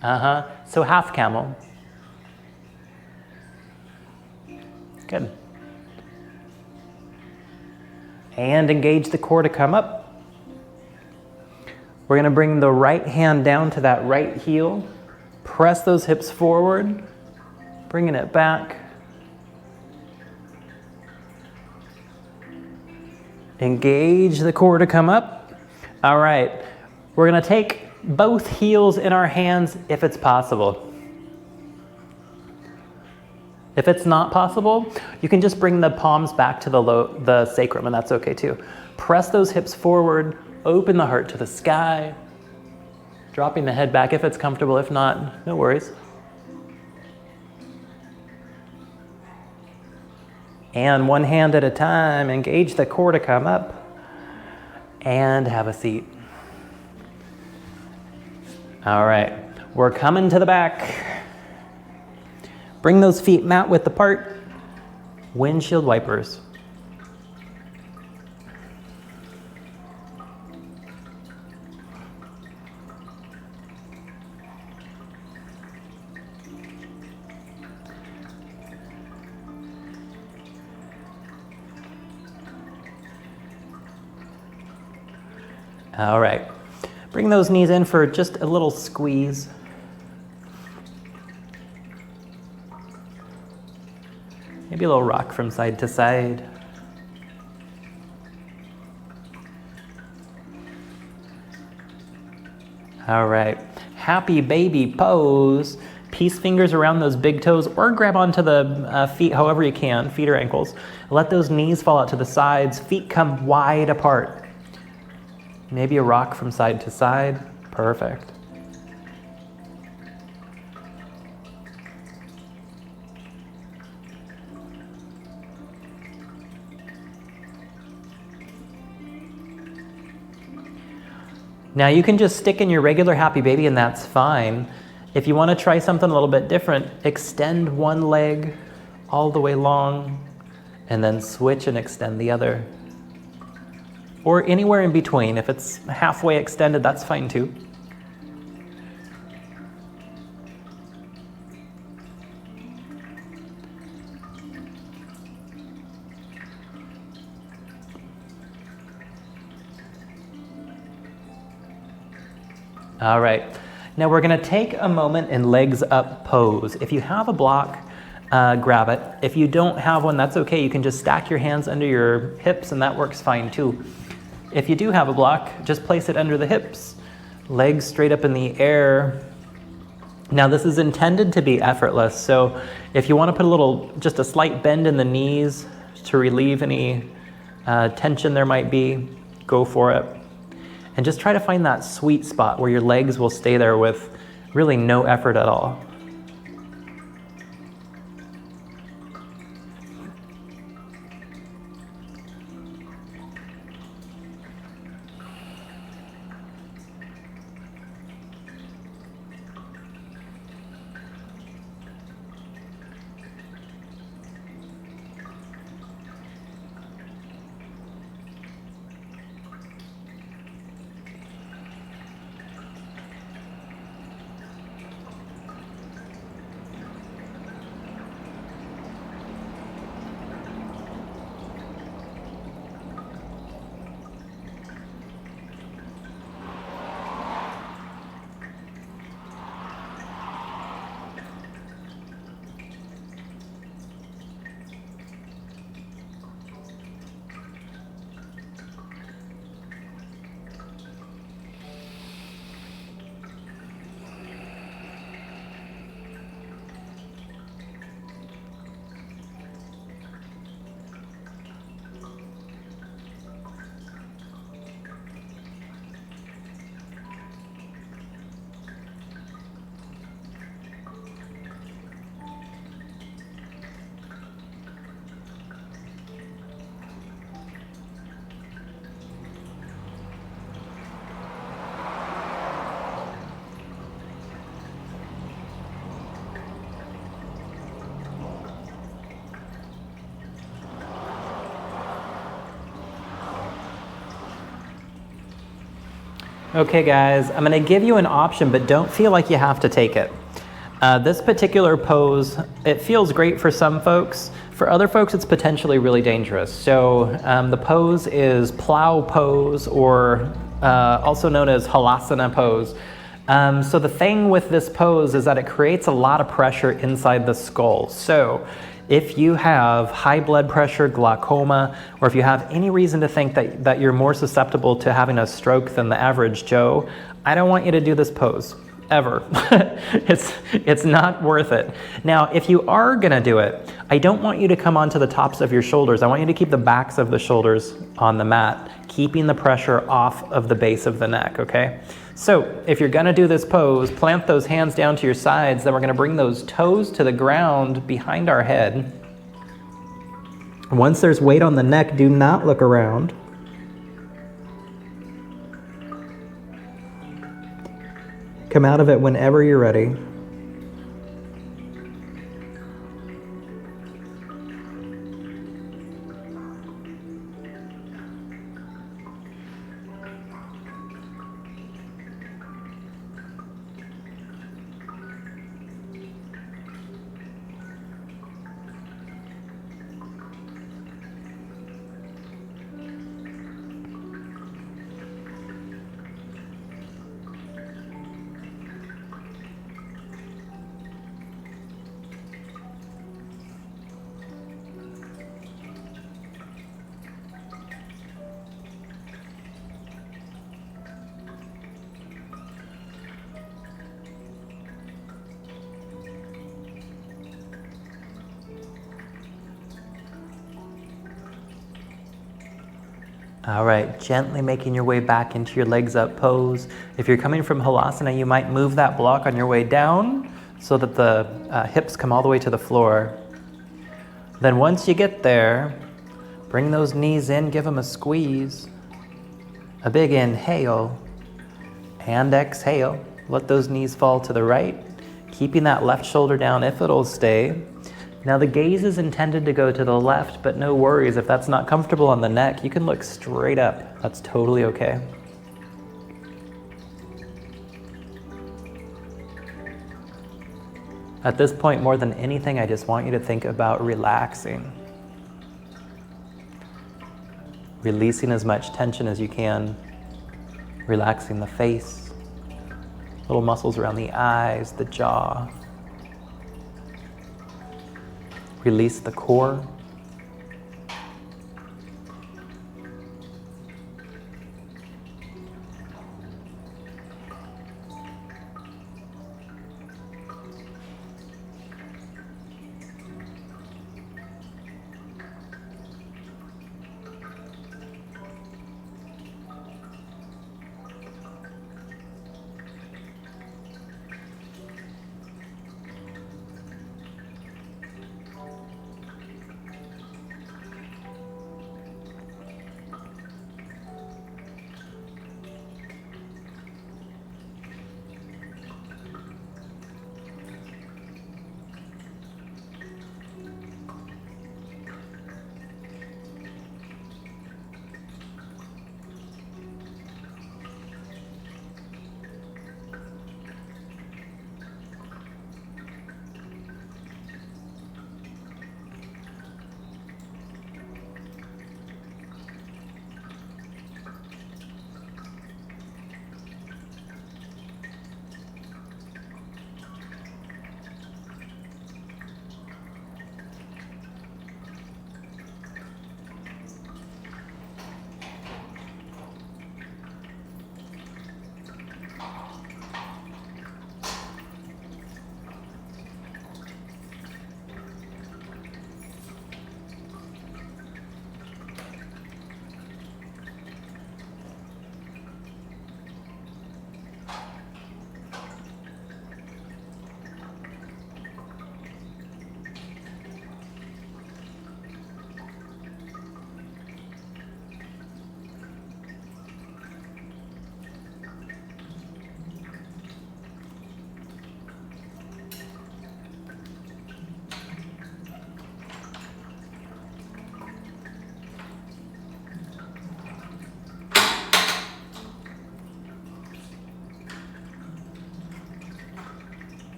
So half camel. Good. And engage the core to come up. We're going to bring the right hand down to that right heel, press those hips forward, bringing it back. Engage the core to come up. All right, we're going to take both heels in our hands if it's possible. If it's not possible, you can just bring the palms back to the sacrum, and that's okay too. Press those hips forward. Open the heart to the sky, dropping the head back if it's comfortable. If not, no worries. And one hand at a time, engage the core to come up and have a seat. All right, we're coming to the back. Bring those feet mat width apart, windshield wipers. All right, bring those knees in for just a little squeeze. Maybe a little rock from side to side. All right, happy baby pose. Peace fingers around those big toes, or grab onto the feet however you can, feet or ankles. Let those knees fall out to the sides, feet come wide apart. Maybe a rock from side to side. Perfect. Now you can just stick in your regular happy baby and that's fine. If you want to try something a little bit different, extend one leg all the way long and then switch and extend the other. Or anywhere in between. If it's halfway extended, that's fine too. All right, now we're gonna take a moment in legs up pose. If you have a block, grab it. If you don't have one, that's okay. You can just stack your hands under your hips and that works fine too. If you do have a block, just place it under the hips, legs straight up in the air. Now this is intended to be effortless, so if you want to put just a slight bend in the knees to relieve any tension there might be, go for it. And just try to find that sweet spot where your legs will stay there with really no effort at all. Okay guys, I'm gonna give you an option, but don't feel like you have to take it. This particular pose, it feels great for some folks. For other folks, it's potentially really dangerous. So the pose is plow pose, or also known as halasana pose. So the thing with this pose is that it creates a lot of pressure inside the skull. So if you have high blood pressure, glaucoma, or if you have any reason to think that you're more susceptible to having a stroke than the average Joe, I don't want you to do this pose, ever. It's not worth it. Now, if you are gonna do it, I don't want you to come onto the tops of your shoulders. I want you to keep the backs of the shoulders on the mat, keeping the pressure off of the base of the neck, okay? So if you're gonna do this pose, plant those hands down to your sides, then we're gonna bring those toes to the ground behind our head. Once there's weight on the neck, do not look around. Come out of it whenever you're ready. All right, gently making your way back into your legs up pose. If you're coming from halasana, you might move that block on your way down so that the hips come all the way to the floor. Then once you get there, bring those knees in, give them a squeeze. A big inhale and exhale. Let those knees fall to the right, keeping that left shoulder down if it'll stay. Now the gaze is intended to go to the left, but no worries, if that's not comfortable on the neck, you can look straight up. That's totally okay. At this point, more than anything, I just want you to think about relaxing. Releasing as much tension as you can. Relaxing the face, little muscles around the eyes, the jaw. Release the core.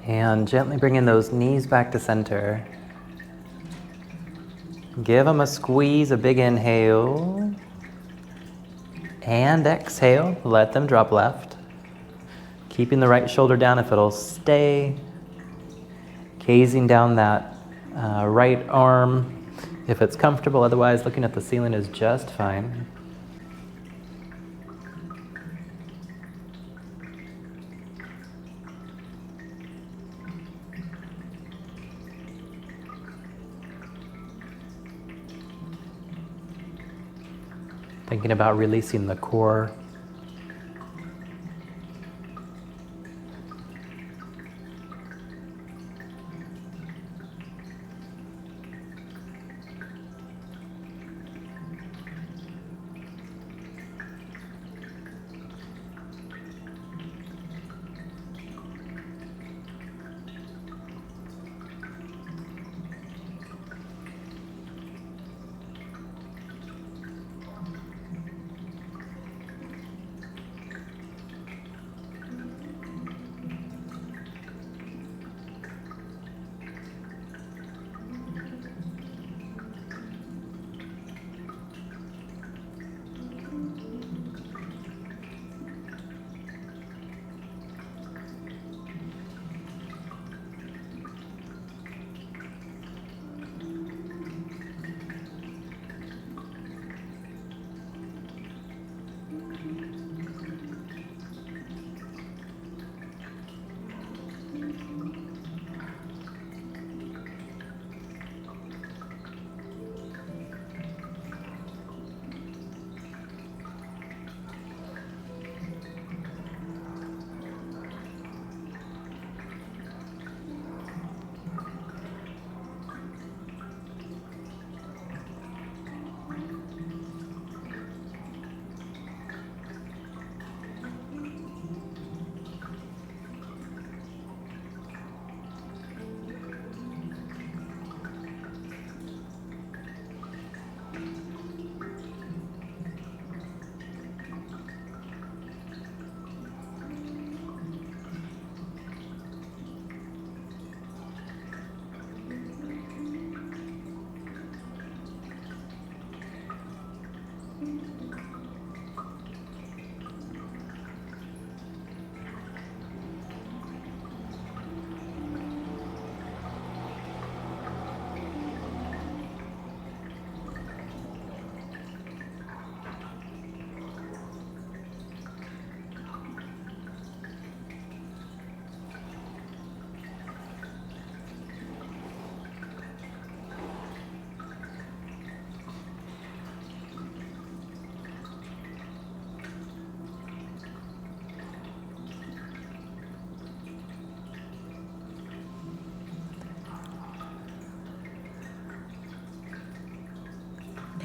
And gently bringing those knees back to center. Give them a squeeze, a big inhale. And exhale, let them drop left. Keeping the right shoulder down if it'll stay. Gazing down that right arm if it's comfortable, otherwise looking at the ceiling is just fine. Thinking about releasing the core.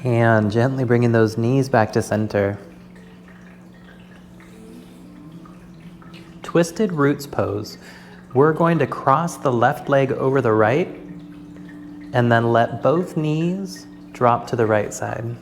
And gently bringing those knees back to center. Twisted roots pose. We're going to cross the left leg over the right and then let both knees drop to the right side.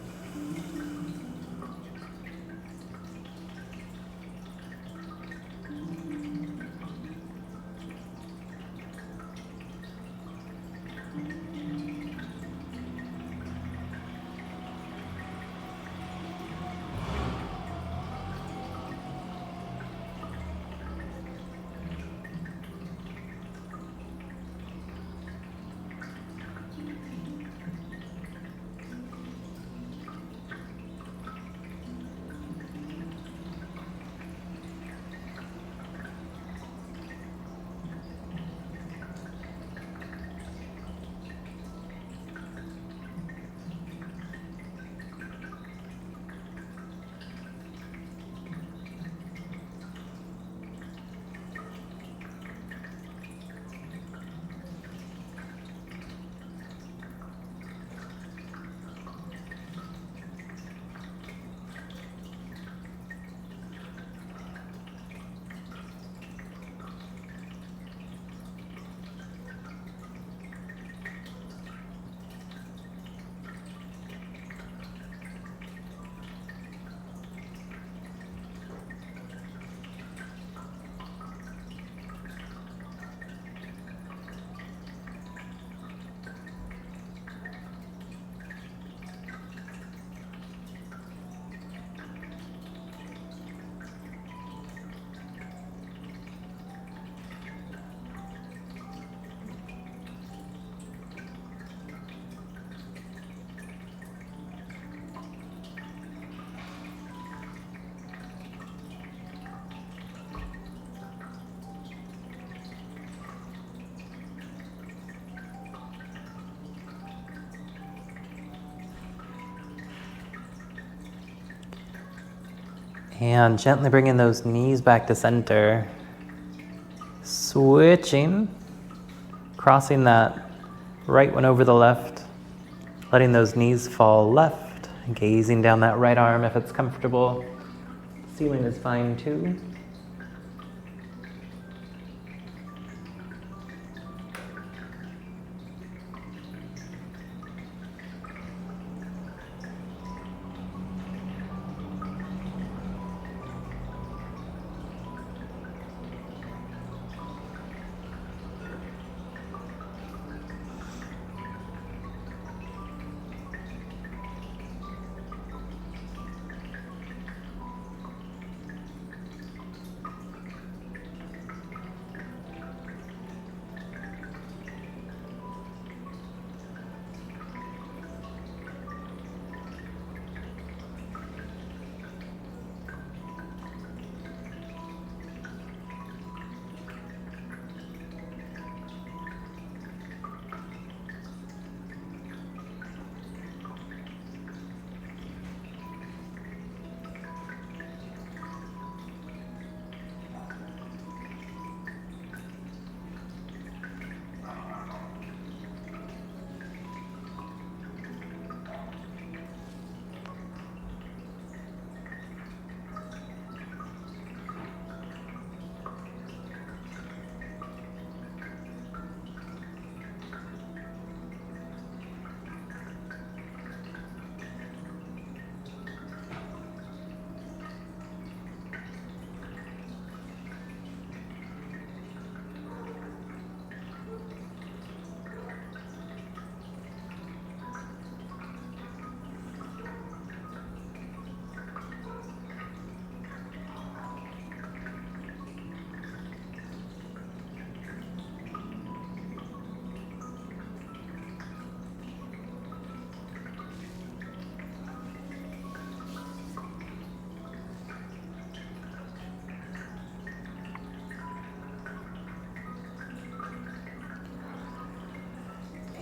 And gently bringing those knees back to center. Switching, crossing that right one over the left, letting those knees fall left, gazing down that right arm if it's comfortable. Ceiling is fine too.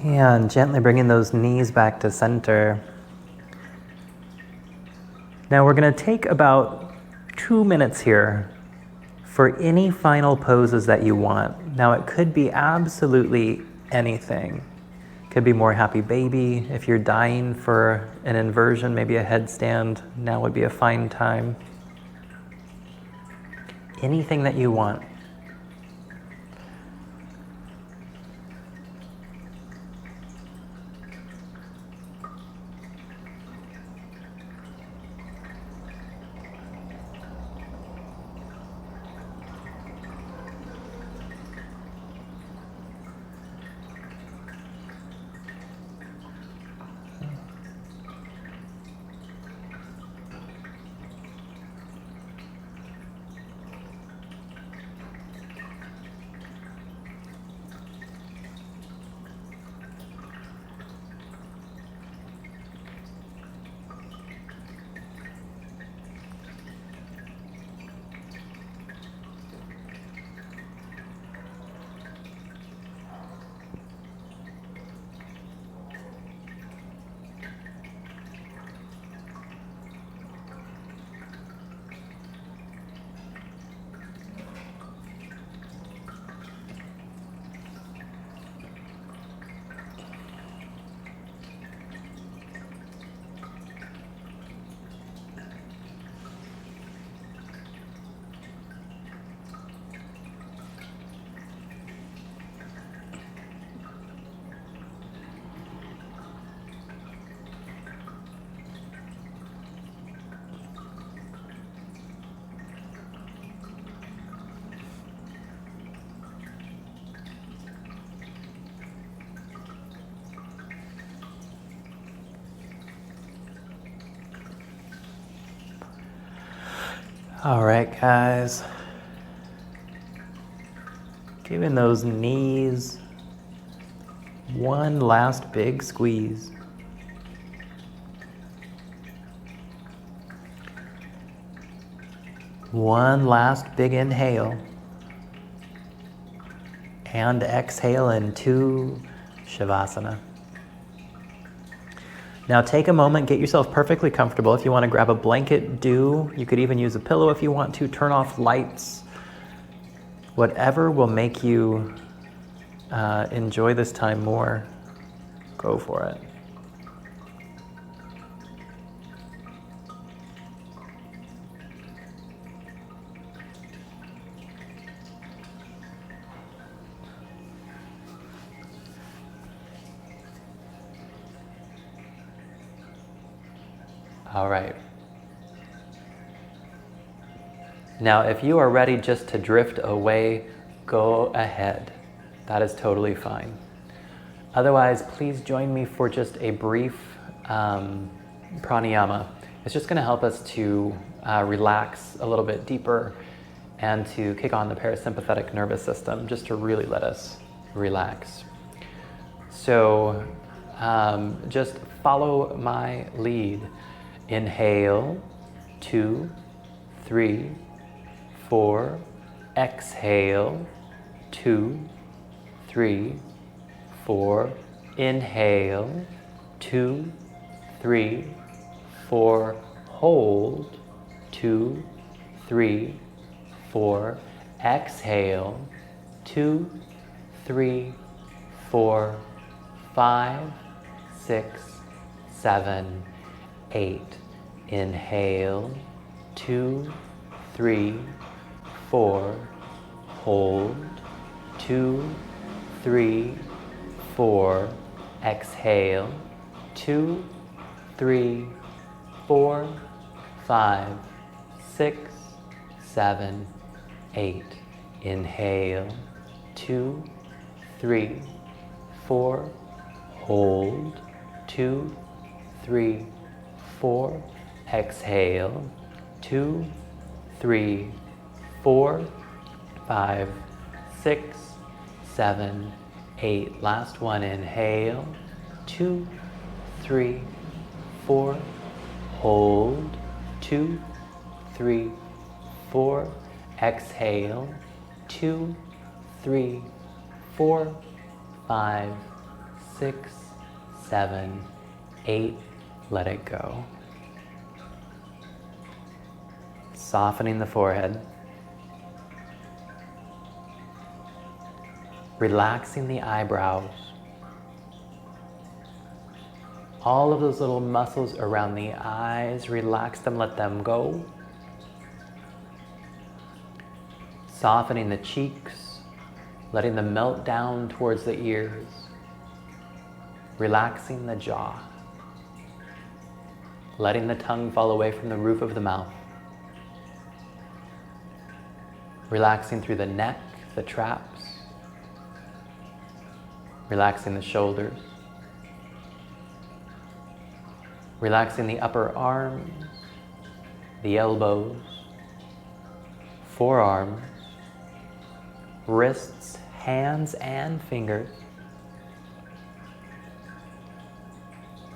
And gently bringing those knees back to center. Now we're going to take about 2 minutes here for any final poses that you want. Now it could be absolutely anything. Could be more happy baby. If you're dying for an inversion, maybe a headstand, now would be a fine time. Anything that you want. All right, guys. Giving those knees one last big squeeze. One last big inhale. And exhale into Shavasana. Now take a moment, get yourself perfectly comfortable. If you want to grab a blanket, do. You could even use a pillow if you want to. Turn off lights. Whatever will make you enjoy this time more, go for it. All right. Now, if you are ready just to drift away, go ahead. That is totally fine. Otherwise, please join me for just a brief pranayama. It's just going to help us to relax a little bit deeper and to kick on the parasympathetic nervous system, just to really let us relax. So just follow my lead. Inhale, 2, 3, 4. Exhale, 2, 3, 4. Inhale, 2, 3, 4. Hold, 2, 3, 4. Exhale, 2, 3, 4, 5, 6, 7, 8. Inhale, 2, 3, 4. Hold, 2, 3, 4. Exhale, 2, 3, 4, 5, 6, 7, 8. Inhale, 2, 3, 4. Hold, 2, 3, 4. Exhale, 2, 3, 4, 5, 6, 7, 8. Last one. Inhale, 2, 3, 4. Hold, 2, 3, 4. Exhale, 2, 3, 4, 5, 6, 7, 8. Let it go. Softening the forehead. Relaxing the eyebrows. All of those little muscles around the eyes, relax them, let them go. Softening the cheeks, letting them melt down towards the ears. Relaxing the jaw. Letting the tongue fall away from the roof of the mouth. Relaxing through the neck, the traps. Relaxing the shoulders. Relaxing the upper arms, the elbows, forearms, wrists, hands, and fingers.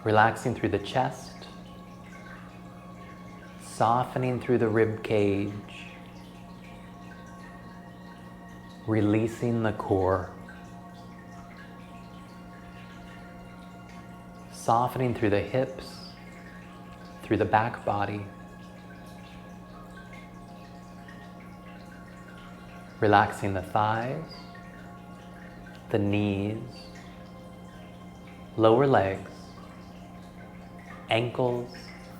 Relaxing through the chest. Softening through the rib cage. Releasing the core. Softening through the hips, through the back body. Relaxing the thighs, the knees, lower legs, ankles,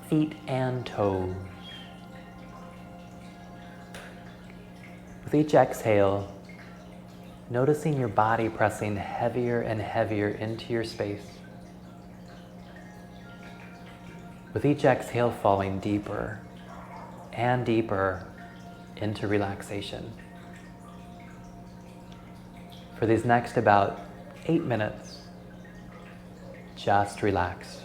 feet, and toes. With each exhale, noticing your body pressing heavier and heavier into your space. With each exhale, falling deeper and deeper into relaxation. For these next about 8 minutes, just relax.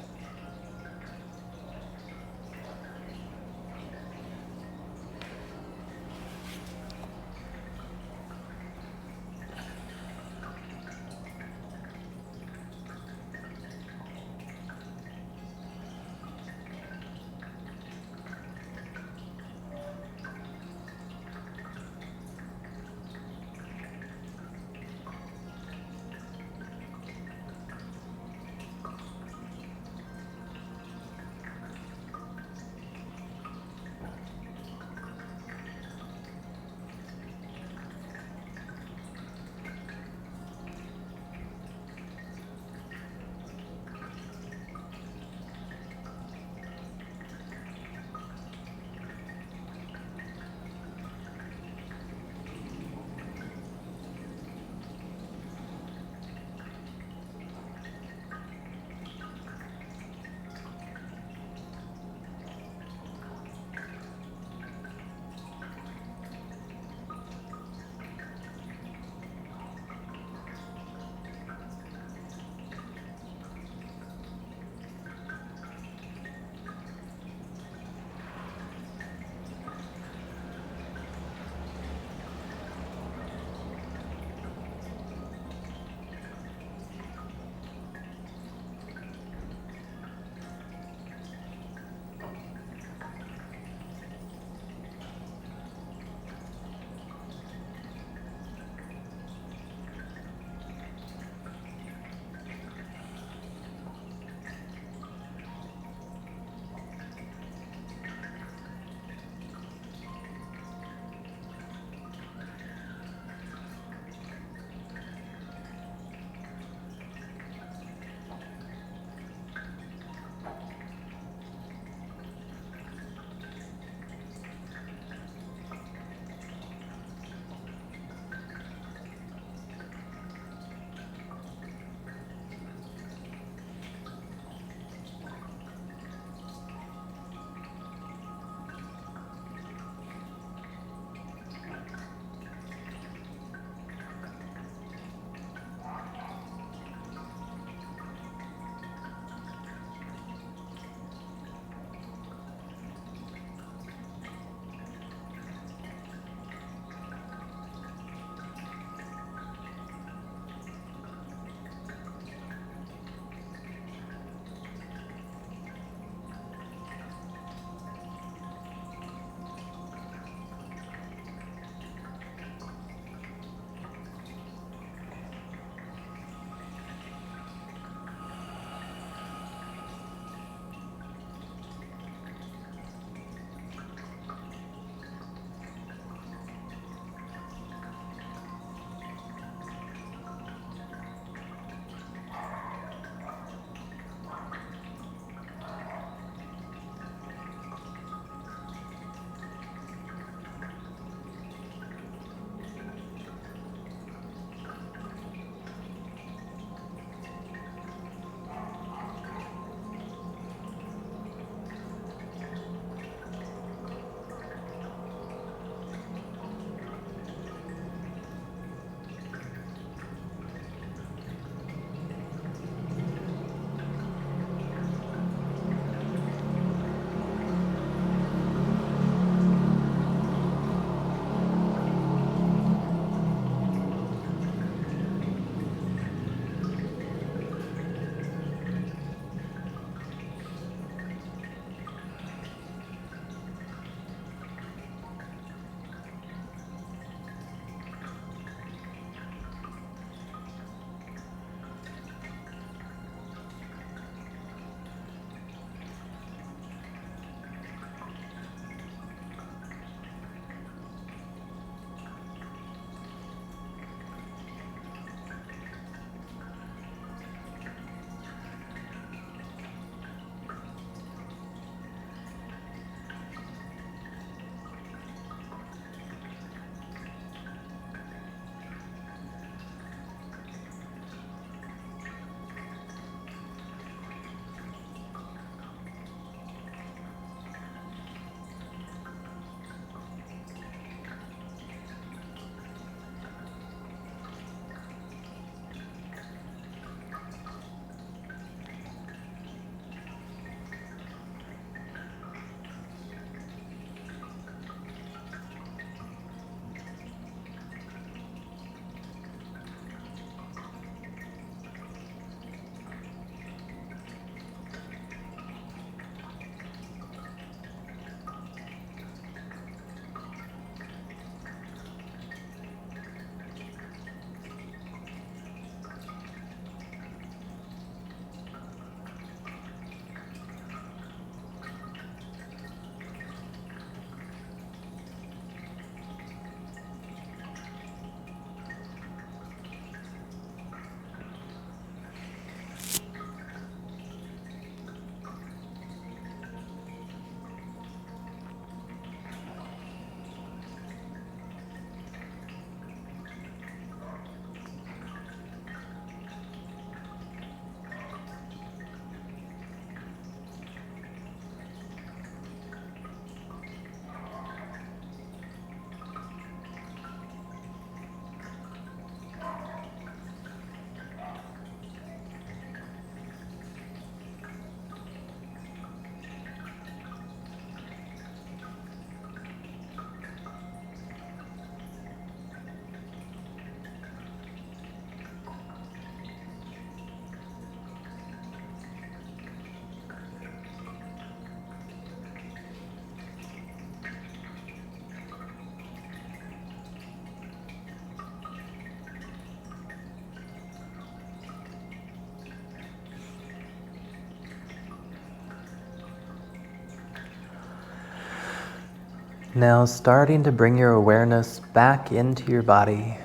Now starting to bring your awareness back into your body.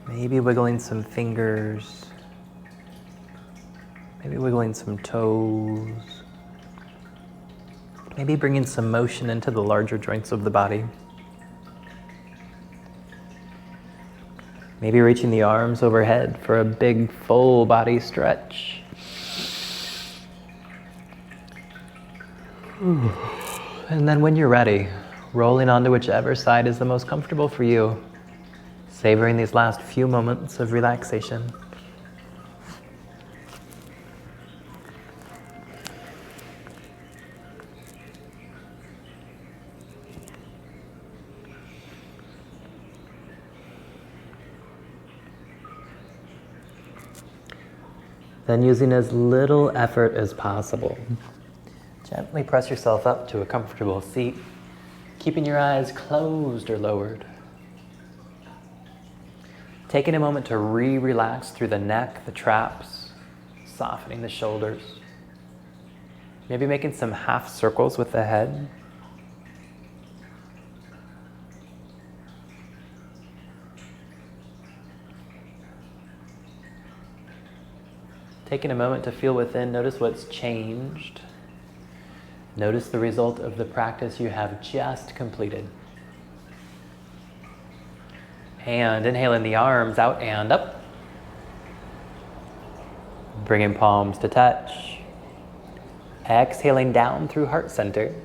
Maybe wiggling some fingers. Maybe wiggling some toes. Maybe bringing some motion into the larger joints of the body. Maybe reaching the arms overhead for a big full body stretch. And then when you're ready, rolling onto whichever side is the most comfortable for you, savoring these last few moments of relaxation. Then using as little effort as possible, gently press yourself up to a comfortable seat, keeping your eyes closed or lowered. Taking a moment to relax through the neck, the traps, softening the shoulders. Maybe making some half circles with the head. Taking a moment to feel within, notice what's changed. Notice the result of the practice you have just completed. And inhaling the arms out and up. Bringing palms to touch. Exhaling down through heart center.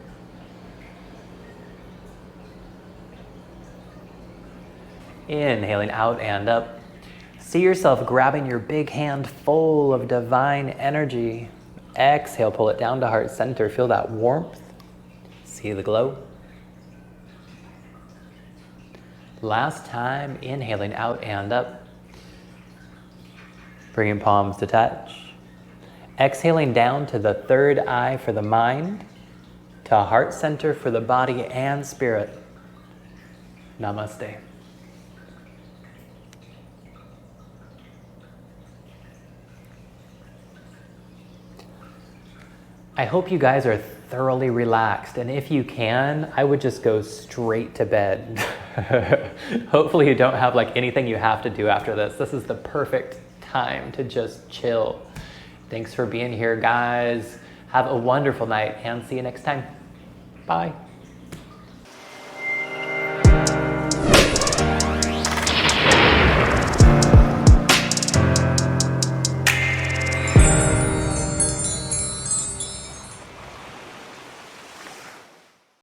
Inhaling out and up. See yourself grabbing your big hand full of divine energy. Exhale, pull it down to heart center. Feel that warmth. See the glow. Last time, inhaling out and up. Bringing palms to touch. Exhaling down to the third eye for the mind, to heart center for the body and spirit. Namaste. I hope you guys are thoroughly relaxed, and if you can, I would just go straight to bed. Hopefully you don't have like anything you have to do after this. This is the perfect time to just chill. Thanks for being here, guys. Have a wonderful night, and see you next time. Bye.